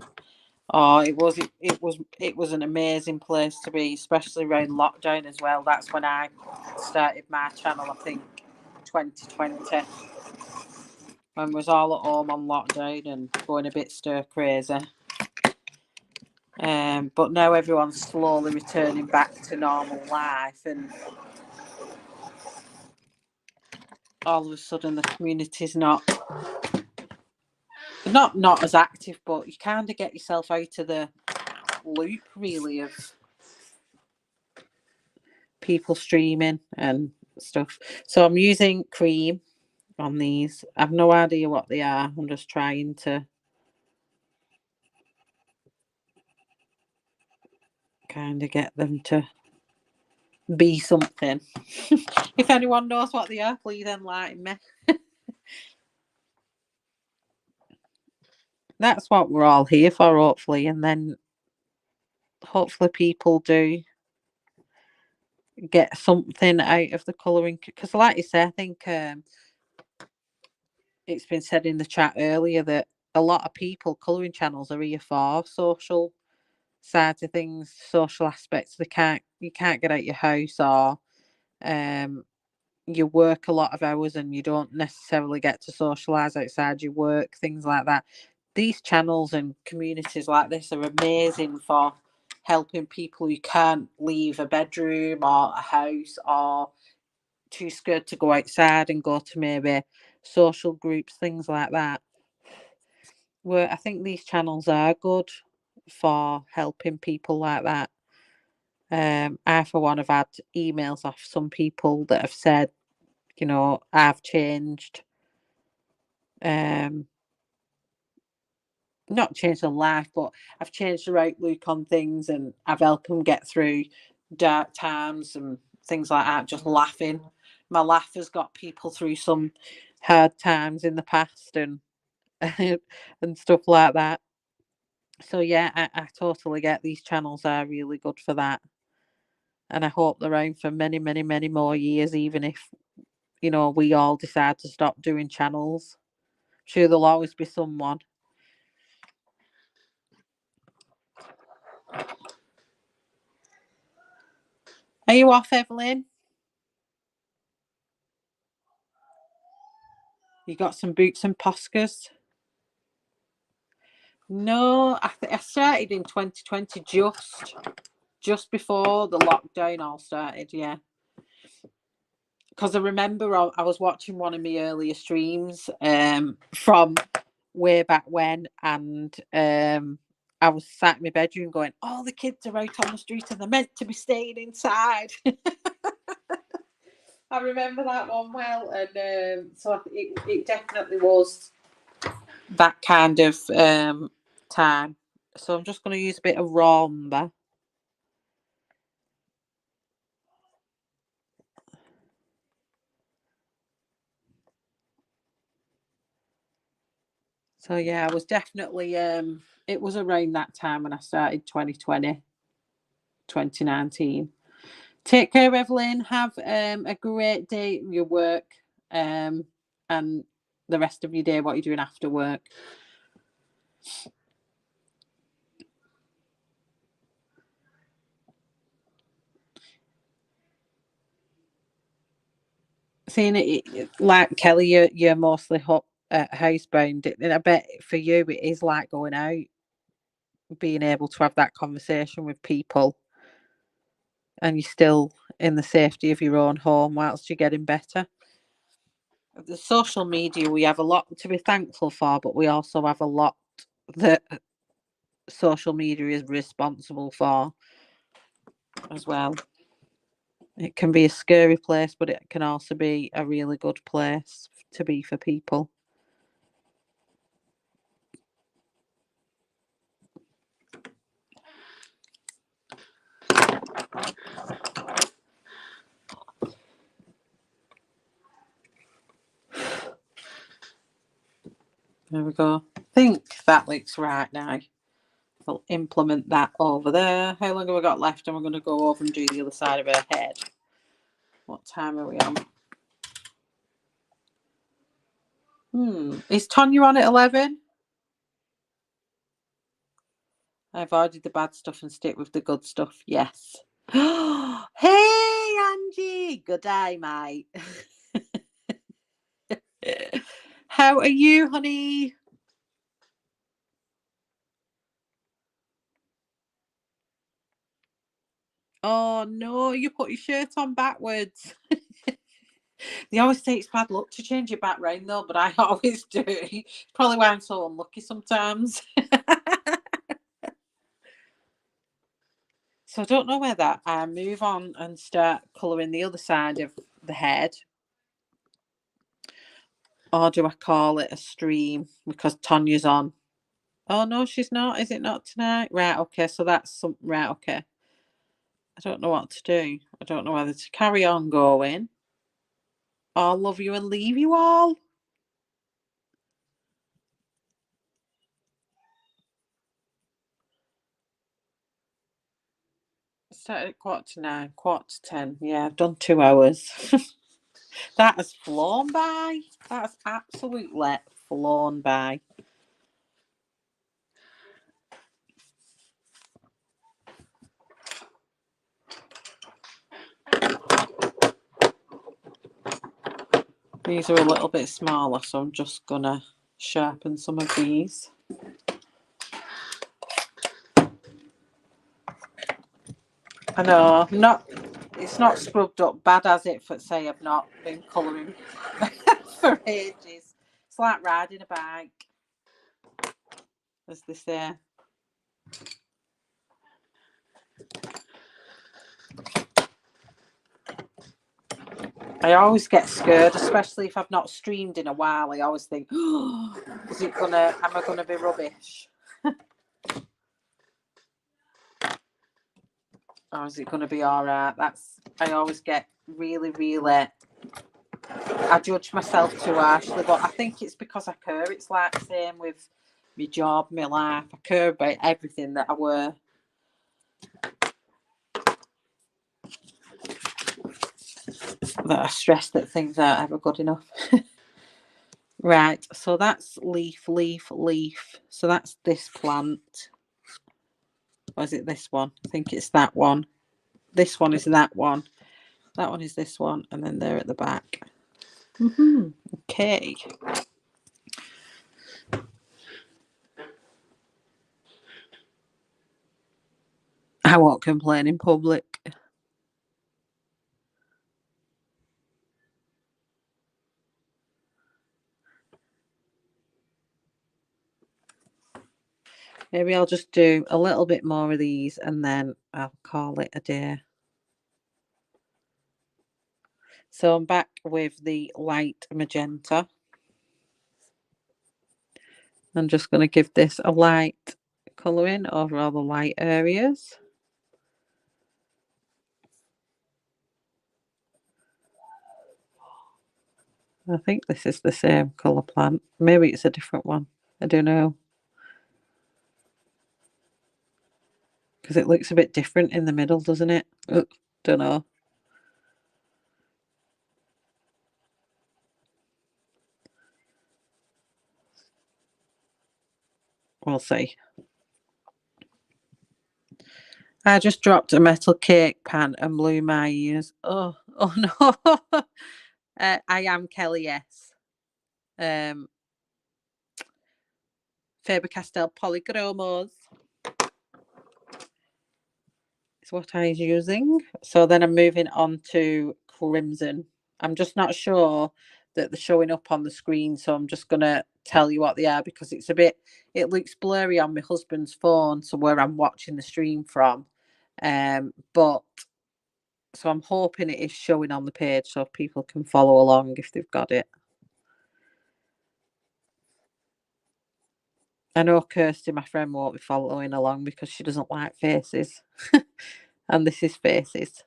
Oh, it was an amazing place to be, especially around lockdown as well. That's when I started my channel, I think 2020, when we was all at home on lockdown and going a bit stir crazy. But now everyone's slowly returning back to normal life, and all of a sudden the community's not as active, but you kind of get yourself out of the loop really of people streaming and stuff. So I'm using cream on these. I've no idea what they are. I'm just trying to kind of get them to be something. If anyone knows what they are, please enlighten me. That's what we're all here for, hopefully, and then hopefully people do get something out of the colouring, because like you say, I think it's been said in the chat earlier that a lot of people, colouring channels are here for social sides of things, social aspects. You can't get out your house, or you work a lot of hours and you don't necessarily get to socialise outside your work, things like that. These channels and communities like this are amazing for helping people who can't leave a bedroom or a house, or too scared to go outside and go to maybe social groups, things like that. Where I think these channels are good for helping people like that. I, for one, have had emails off some people that have said, you know, I've changed, not changed their life, but I've changed their outlook on things, and I've helped them get through dark times and things like that. Just laughing. My laugh has got people through some hard times in the past, and and stuff like that. So yeah, I totally get these channels are really good for that. And I hope they're around for many, many, many more years, even if, you know, we all decide to stop doing channels. I'm sure there'll always be someone. Are you off, Evelyn? You got some boots and Poscas? No, I started in 2020, just before the lockdown all started, yeah. Because I remember I was watching one of my earlier streams from way back when, and I was sat in my bedroom going, "Oh, the kids are out on the street and they're meant to be staying inside." I remember that one well, and so it definitely was that kind of time. So I'm just going to use a bit of raw umber. So yeah, I was definitely it was around that time when I started 2020, 2019. Take care, Evelyn. Have a great day at your work, and the rest of your day, what you're doing after work. Seeing it like Kelly, you're mostly housebound, and I bet for you it is like going out, being able to have that conversation with people, and you're still in the safety of your own home whilst you're getting better. The social media, we have a lot to be thankful for, but we also have a lot that social media is responsible for as well. It can be a scary place, but it can also be a really good place to be for people. There we go. I think that looks right now. We'll implement that over there. How long have we got left? And we're going to go over and do the other side of her head. What time are we on? Is Tonya on at 11? I avoided the bad stuff and stick with the good stuff. Yes. Hey, Angie. Good day, mate. How are you, honey? Oh, no, you put your shirt on backwards. They always say it's bad luck to change your back round, though, but I always do. Probably why I'm so unlucky sometimes. So I don't know whether I move on and start colouring the other side of the head, or do I call it a stream because Tonya's on? Oh, no, she's not. Is it not tonight? Right, okay, so that's some... Right, okay. I don't know what to do. I don't know whether to carry on going or love you and leave you all. Started at 9:15, 10:15. Yeah, I've done 2 hours. That has flown by. That's absolutely flown by. These are a little bit smaller, so I'm just gonna sharpen some of these. I know, it's not scrubbed up bad, has it, for say I've not been colouring for ages. It's like riding a bike, as they say. I always get scared, especially if I've not streamed in a while. I always think, oh, am I gonna be rubbish? Or is it gonna be alright? I always get really, really, I judge myself too harshly, but I think it's because I care. It's like the same with my job, my life. I care about everything that I wear. That I stress that things aren't ever good enough. Right, so that's leaf, leaf, leaf. So that's this plant. Or is it this one? I think it's that one. This one is that one. That one is this one. And then they're at the back. Okay. I won't complain in public. Maybe I'll just do a little bit more of these and then I'll call it a day. So I'm back with the light magenta. I'm just going to give this a light colouring over all the light areas. I think this is the same colour plant. Maybe it's a different one. I don't know. Because it looks a bit different in the middle, doesn't it? Don't know. We'll see. I just dropped a metal cake pan and blew my ears. Oh no. I am Kelly, yes. Faber-Castell polychromos is what I was using. So then I'm moving on to crimson. I'm just not sure that they're showing up on the screen, so I'm just gonna tell you what they are because it looks blurry on my husband's phone, so where I'm watching the stream from. But So I'm hoping it is showing on the page so people can follow along if they've got it. I know Kirsty, my friend, won't be following along because she doesn't like faces. And this is faces.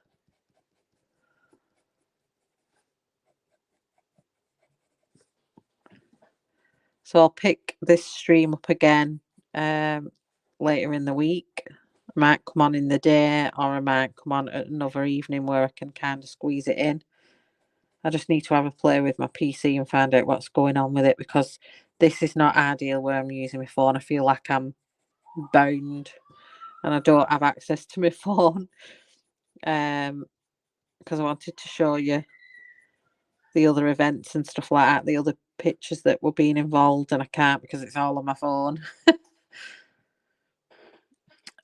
So I'll pick this stream up again later in the week. I might come on in the day, or I might come on at another evening where I can kind of squeeze it in. I just need to have a play with my PC and find out what's going on with it, because this is not ideal where I'm using my phone. I feel like I'm bound and I don't have access to my phone. Because I wanted to show you the other events and stuff like that, the other pictures that were being involved, and I can't because it's all on my phone.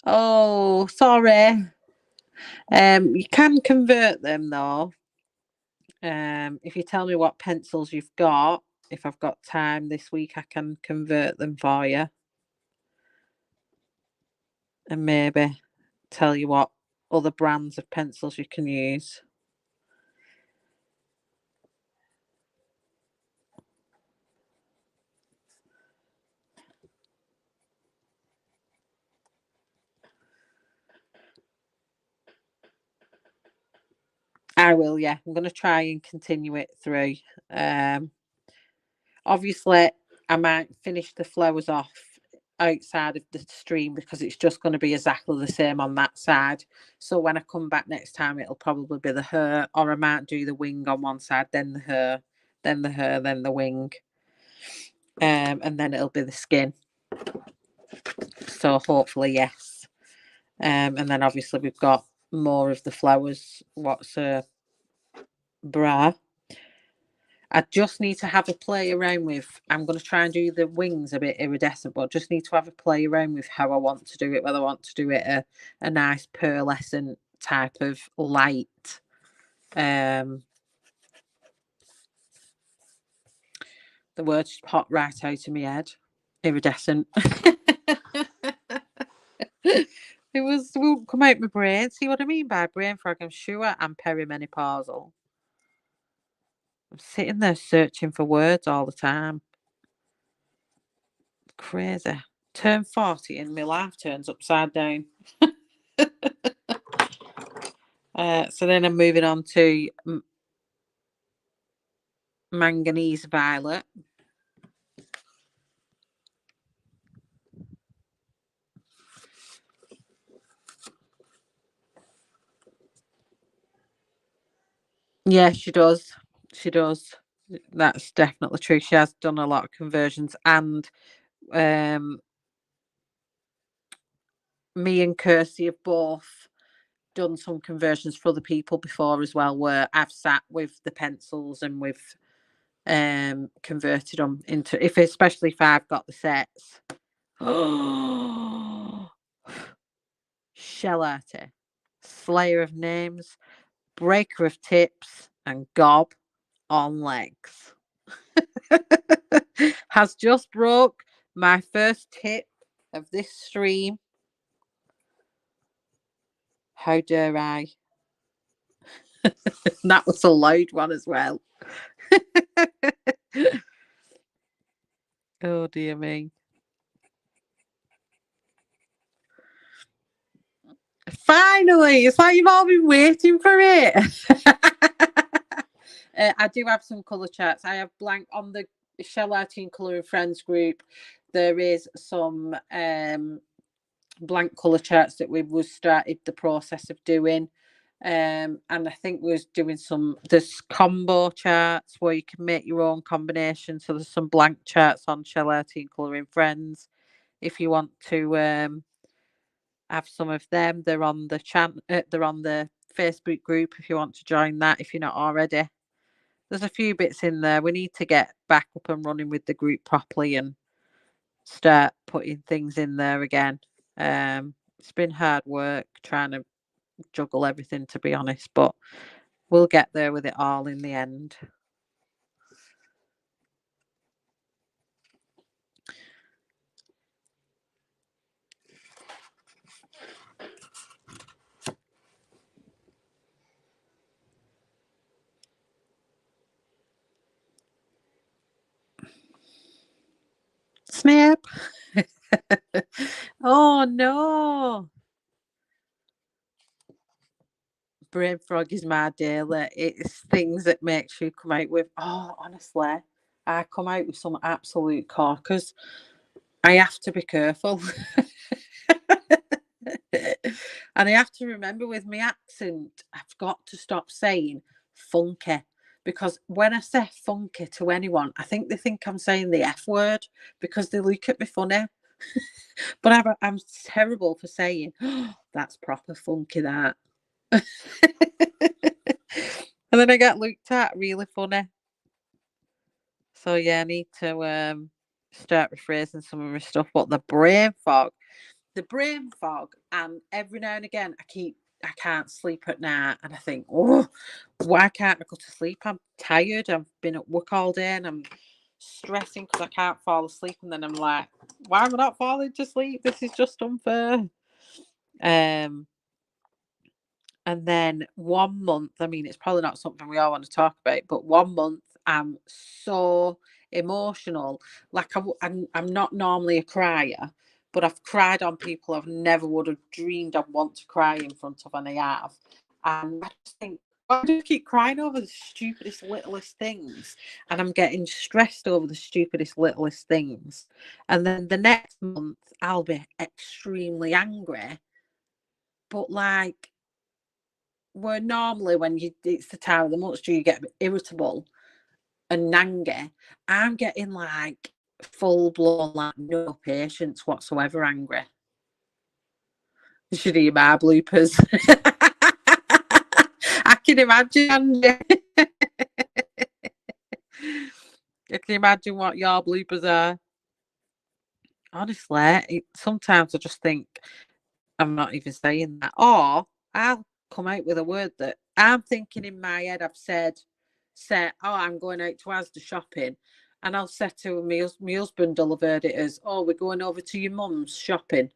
Oh, sorry. You can convert them though. If you tell me what pencils you've got, if I've got time this week, I can convert them for you. And maybe tell you what other brands of pencils you can use. I will, yeah. I'm going to try and continue it through. Obviously, I might finish the flowers off outside of the stream because it's just going to be exactly the same on that side. So when I come back next time, it'll probably be the hair, or I might do the wing on one side, then the hair, then the hair, then the wing. And then it'll be the skin. So hopefully, yes. And then obviously we've got more of the flowers. What's a bra? I just need to have a play around with. I'm going to try and do the wings a bit iridescent, but just need to have a play around with how I want to do it. Whether I want to do it a nice pearlescent type of light. The words pop right out of my head. Iridescent. It won't come out my brain. See what I mean by brain fog? I'm sure I'm perimenopausal. I'm sitting there searching for words all the time. Crazy. Turn 40 and my life turns upside down. So then I'm moving on to manganese violet. Yeah, she does. She does. That's definitely true. She has done a lot of conversions, and me and Kirsty have both done some conversions for other people before as well, where I've sat with the pencils and we've converted them into, especially if I've got the sets. Oh, Shellati, Slayer of Names, Breaker of Tips, and Gob on Legs has just broke my first tip of this stream. How dare I? That was a loud one as well. Oh dear me. Finally, it's like you've all been waiting for it. I do have some colour charts. I have blank on the Shell Artine Colour and Friends group. There is some blank colour charts that we've started the process of doing. And I think we was doing there's combo charts where you can make your own combination. So there's some blank charts on Shell Artine Colour and Friends. If you want to have some of them, they're on the they're on the Facebook group if you want to join that, if you're not already. There's a few bits in there. We need to get back up and running with the group properly and start putting things in there again. It's been hard work trying to juggle everything, to be honest, but we'll get there with it all in the end. Smip. Oh no. Brain fog is my daily. It's things that makes you come out with. Oh, honestly, I come out with some absolute corkers. I have to be careful. And I have to remember with my accent, I've got to stop saying funky. Because when I say funky to anyone, I think they think I'm saying the F word because they look at me funny. But I'm terrible for saying, oh, that's proper funky, that. And then I get looked at really funny. So yeah, I need to start rephrasing some of my stuff. But the brain fog, and every now and again, I can't sleep at night, and I think, oh, why can't I go to sleep? I'm tired. I've been at work all day, and I'm stressing because I can't fall asleep. And then I'm like, why am I not falling to sleep? This is just unfair. And then 1 month, I mean, it's probably not something we all want to talk about, but 1 month, I'm so emotional. Like I'm not normally a crier, but I've cried on people I've never would have dreamed I'd want to cry in front of, and I have. And I just think, why do you keep crying over the stupidest, littlest things? And I'm getting stressed over the stupidest, littlest things. And then the next month, I'll be extremely angry. But like, where normally when it's the time of the month, you get irritable and nangy. I'm getting like full blown, like no patience whatsoever angry. You should hear my bloopers. I can imagine, Andy. I can imagine what your bloopers are. Honestly, sometimes I just think I'm not even saying that. Or I'll come out with a word that I'm thinking in my head. I've said, oh, I'm going out to Asda shopping. And I'll say to my husband, will have heard it as, oh, we're going over to your mum's shopping.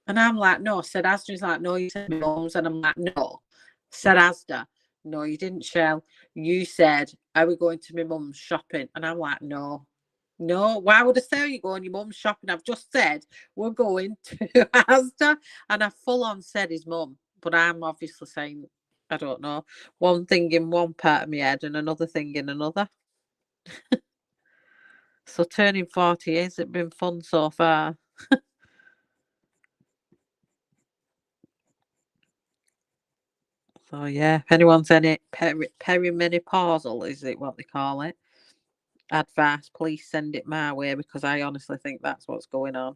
And I'm like, no, said Asda. He's like, no, you said my mum's. And I'm like, no, said Asda. No, you didn't, Shell. You said, are we going to my mum's shopping? And I'm like, no. No, why would I say you going your mum's shopping? I've just said we're going to Asda, and I full on said his mum, but I'm obviously saying, I don't know, one thing in one part of my head and another thing in another. So turning 40, has it been fun so far? So yeah, if anyone's any perimenopausal, is it what they call it? Advice, please send it my way because I honestly think that's what's going on.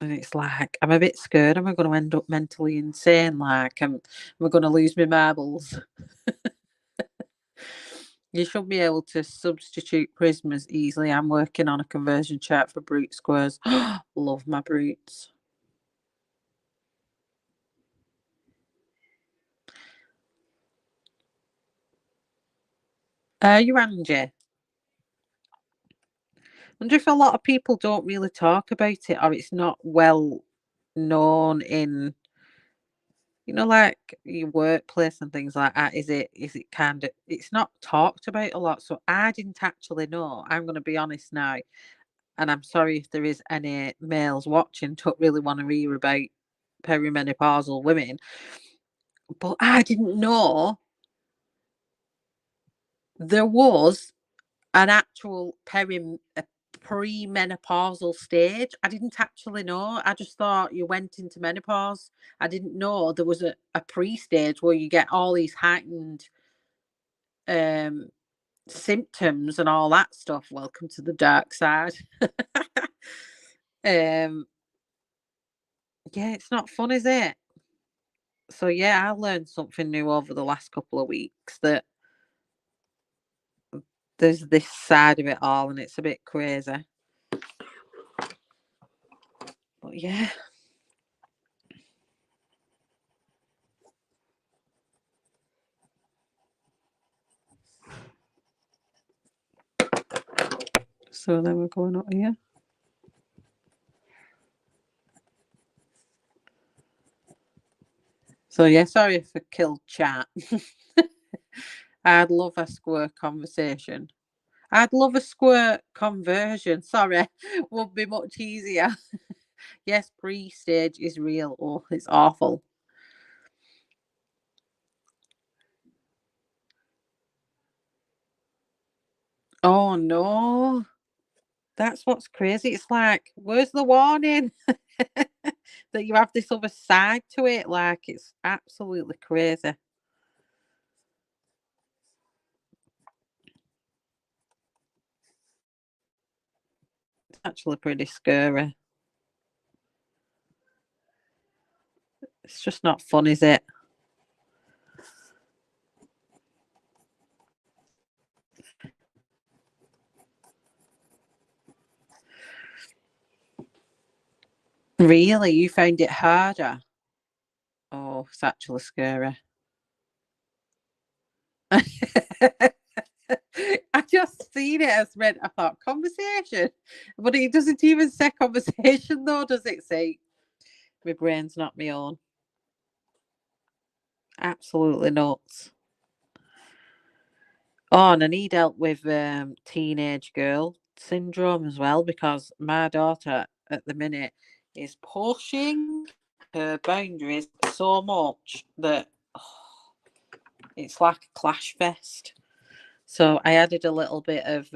And it's like, I'm a bit scared. Am I going to end up mentally insane? Like, am I going to lose my marbles? You should be able to substitute prismas easily. I'm working on a conversion chart for brute squares. Love my brutes. You, Angie? I wonder if a lot of people don't really talk about it, or it's not well known in, like your workplace and things like that. Is it kind of, it's not talked about a lot. So I didn't actually know. I'm going to be honest now. And I'm sorry if there is any males watching don't really want to hear about perimenopausal women, but I didn't know there was an actual premenopausal stage. I didn't actually know. I just thought you went into menopause. I didn't know there was a pre-stage where you get all these heightened um symptoms and all that stuff. Welcome to the dark side. um yeah, it's not fun, is it? So yeah, I learned something new over the last couple of weeks, that there's this side of it all and it's a bit crazy. But yeah. So then we're going up here. So yeah, sorry if I killed chat. I'd love a square conversation. I'd love a square conversion. Sorry, would be much easier. Yes, pre-stage is real. Oh, it's awful. Oh no. That's what's crazy. It's like, where's the warning that you have this other side to it? Like, it's absolutely crazy. It's actually pretty scary. It's just not fun, is it? Really? You found it harder? Oh, it's actually scary. I just seen it as read. I thought conversation, but it doesn't even say conversation though, does it? Say my brain's not my own. Absolutely nuts. Oh, and I need help with teenage girl syndrome as well because my daughter at the minute is pushing her boundaries so much that it's like a clash fest. So I added a little bit of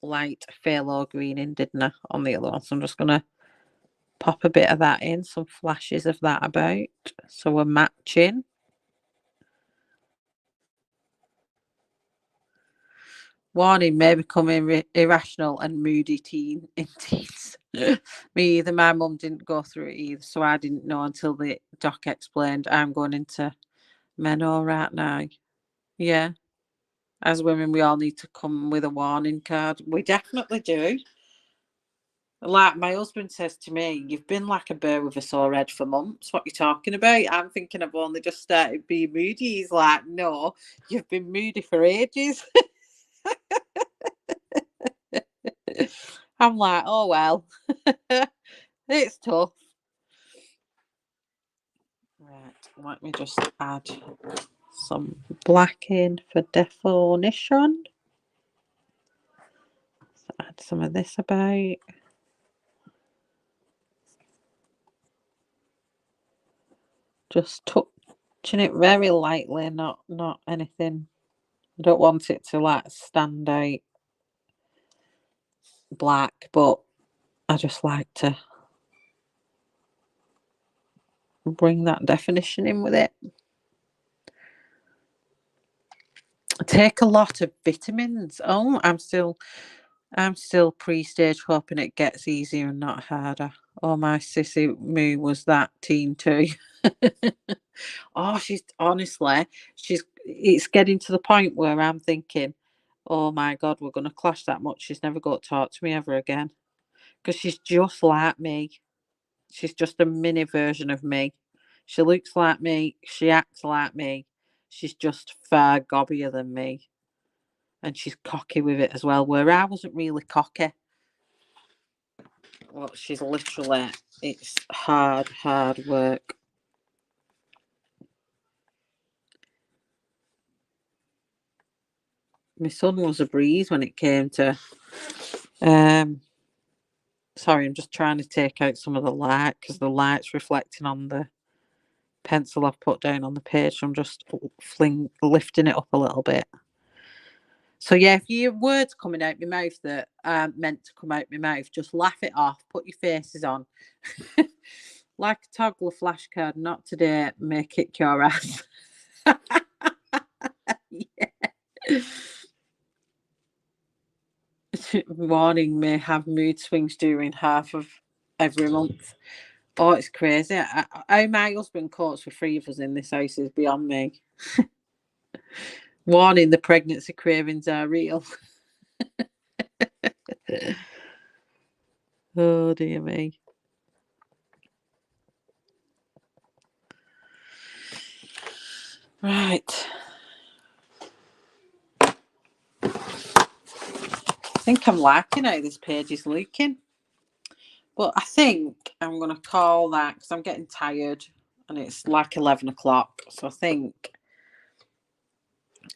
light phthalo green in, didn't I, on the other one? So I'm just gonna pop a bit of that in, some flashes of that about, so we're matching. Warning may become irrational and moody in teens. Me either. My mum didn't go through it either, so I didn't know until the doc explained I'm going into menopause right now. Yeah, as women, we all need to come with a warning card. We definitely do. Like my husband says to me, "You've been like a bear with a sore head for months. What you talking about?" I'm thinking I've only just started being moody. He's like, "No, you've been moody for ages." I'm like, "Oh well, it's tough." Right, let me just add some black in for definition. So add some of this about. Just touching it very lightly, not anything. I don't want it to like stand out black, but I just like to bring that definition in with it. Take a lot of vitamins. Oh, I'm still pre-stage, hoping it gets easier and not harder. Oh, my sissy moo was that teen too. Oh, she's honestly, it's getting to the point where I'm thinking, oh my God, we're going to clash that much. She's never going to talk to me ever again because she's just like me. She's just a mini version of me. She looks like me. She acts like me. She's just far gobbier than me. And she's cocky with it as well, where I wasn't really cocky. Well, she's literally, it's hard work. My son was a breeze when it came to sorry, I'm just trying to take out some of the light because the light's reflecting on the pencil I've put down on the page. So I'm just lifting it up a little bit. So yeah, if you have words coming out my mouth that aren't meant to come out my mouth, just laugh it off, put your faces on. Like a toddler flashcard, not today, may kick your ass. Yeah. Warning, may have mood swings during half of every month. Oh, it's crazy. How my husband copes with three of us in this house is beyond me. Warning, the pregnancy cravings are real. Oh, dear me. Right. I think I'm liking how this page is looking. But I think I'm going to call that because I'm getting tired. and it's like 11 o'clock. So I think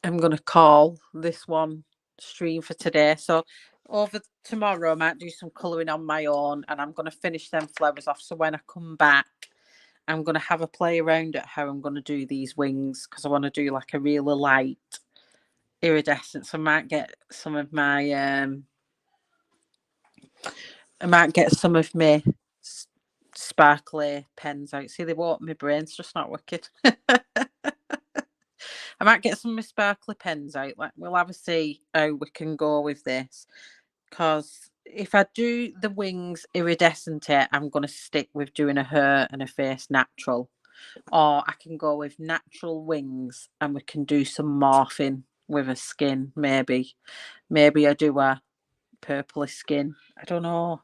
I'm going to call this one stream for today. So over tomorrow, I might do some colouring on my own, and I'm going to finish them flowers off. So when I come back, I'm going to have a play around at how I'm going to do these wings, because I want to do like a really light iridescence. I might get some of my sparkly pens out. See, they won't. My brain's just not wicked. I might get some of my sparkly pens out. Like, we'll have a see how we can go with this. Because if I do the wings iridescent, I'm going to stick with doing a hair and a face natural. Or I can go with natural wings and we can do some morphing with a skin, maybe. Maybe I do a purpley skin. I don't know.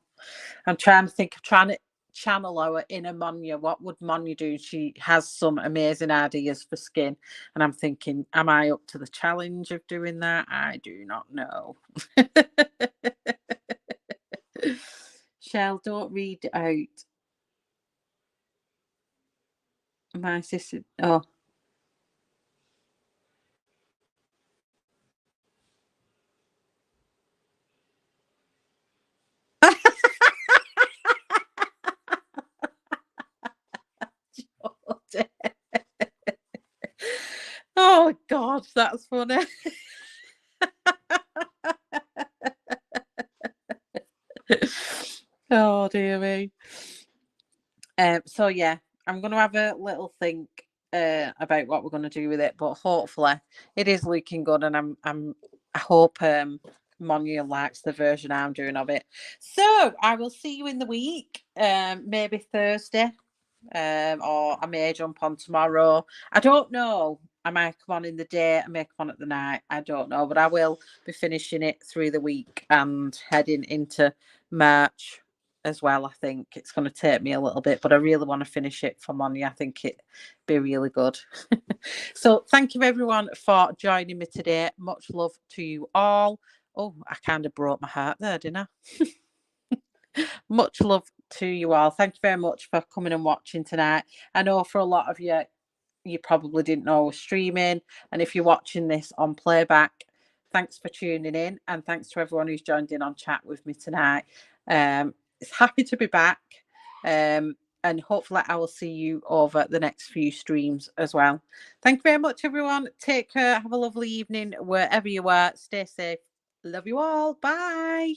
I'm trying to channel our inner Monja. What would Monja do? She has some amazing ideas for skin. And I'm thinking, am I up to the challenge of doing that? I do not know. Shell, don't read out. My sister. Oh. Oh God, that's funny. Oh dear me. So yeah, I'm going to have a little think about what we're going to do with it, but hopefully it is looking good, and I hope Monja likes the version I'm doing of it. So I will see you in the week, maybe Thursday, or I may jump on tomorrow. I don't know. I might come on in the day, I may come on at the night. I don't know, but I will be finishing it through the week and heading into March as well. I think it's going to take me a little bit, but I really want to finish it for Monja. I think it'd be really good. So thank you everyone for joining me today. Much love to you all. Oh, I kind of broke my heart there, didn't I? Much love to you all. Thank you very much for coming and watching tonight. I know for a lot of you, you probably didn't know I was streaming. And if you're watching this on playback, thanks for tuning in. And thanks to everyone who's joined in on chat with me tonight. It's happy to be back. And hopefully I will see you over the next few streams as well. Thank you very much, everyone. Take care. Have a lovely evening wherever you are. Stay safe. Love you all. Bye.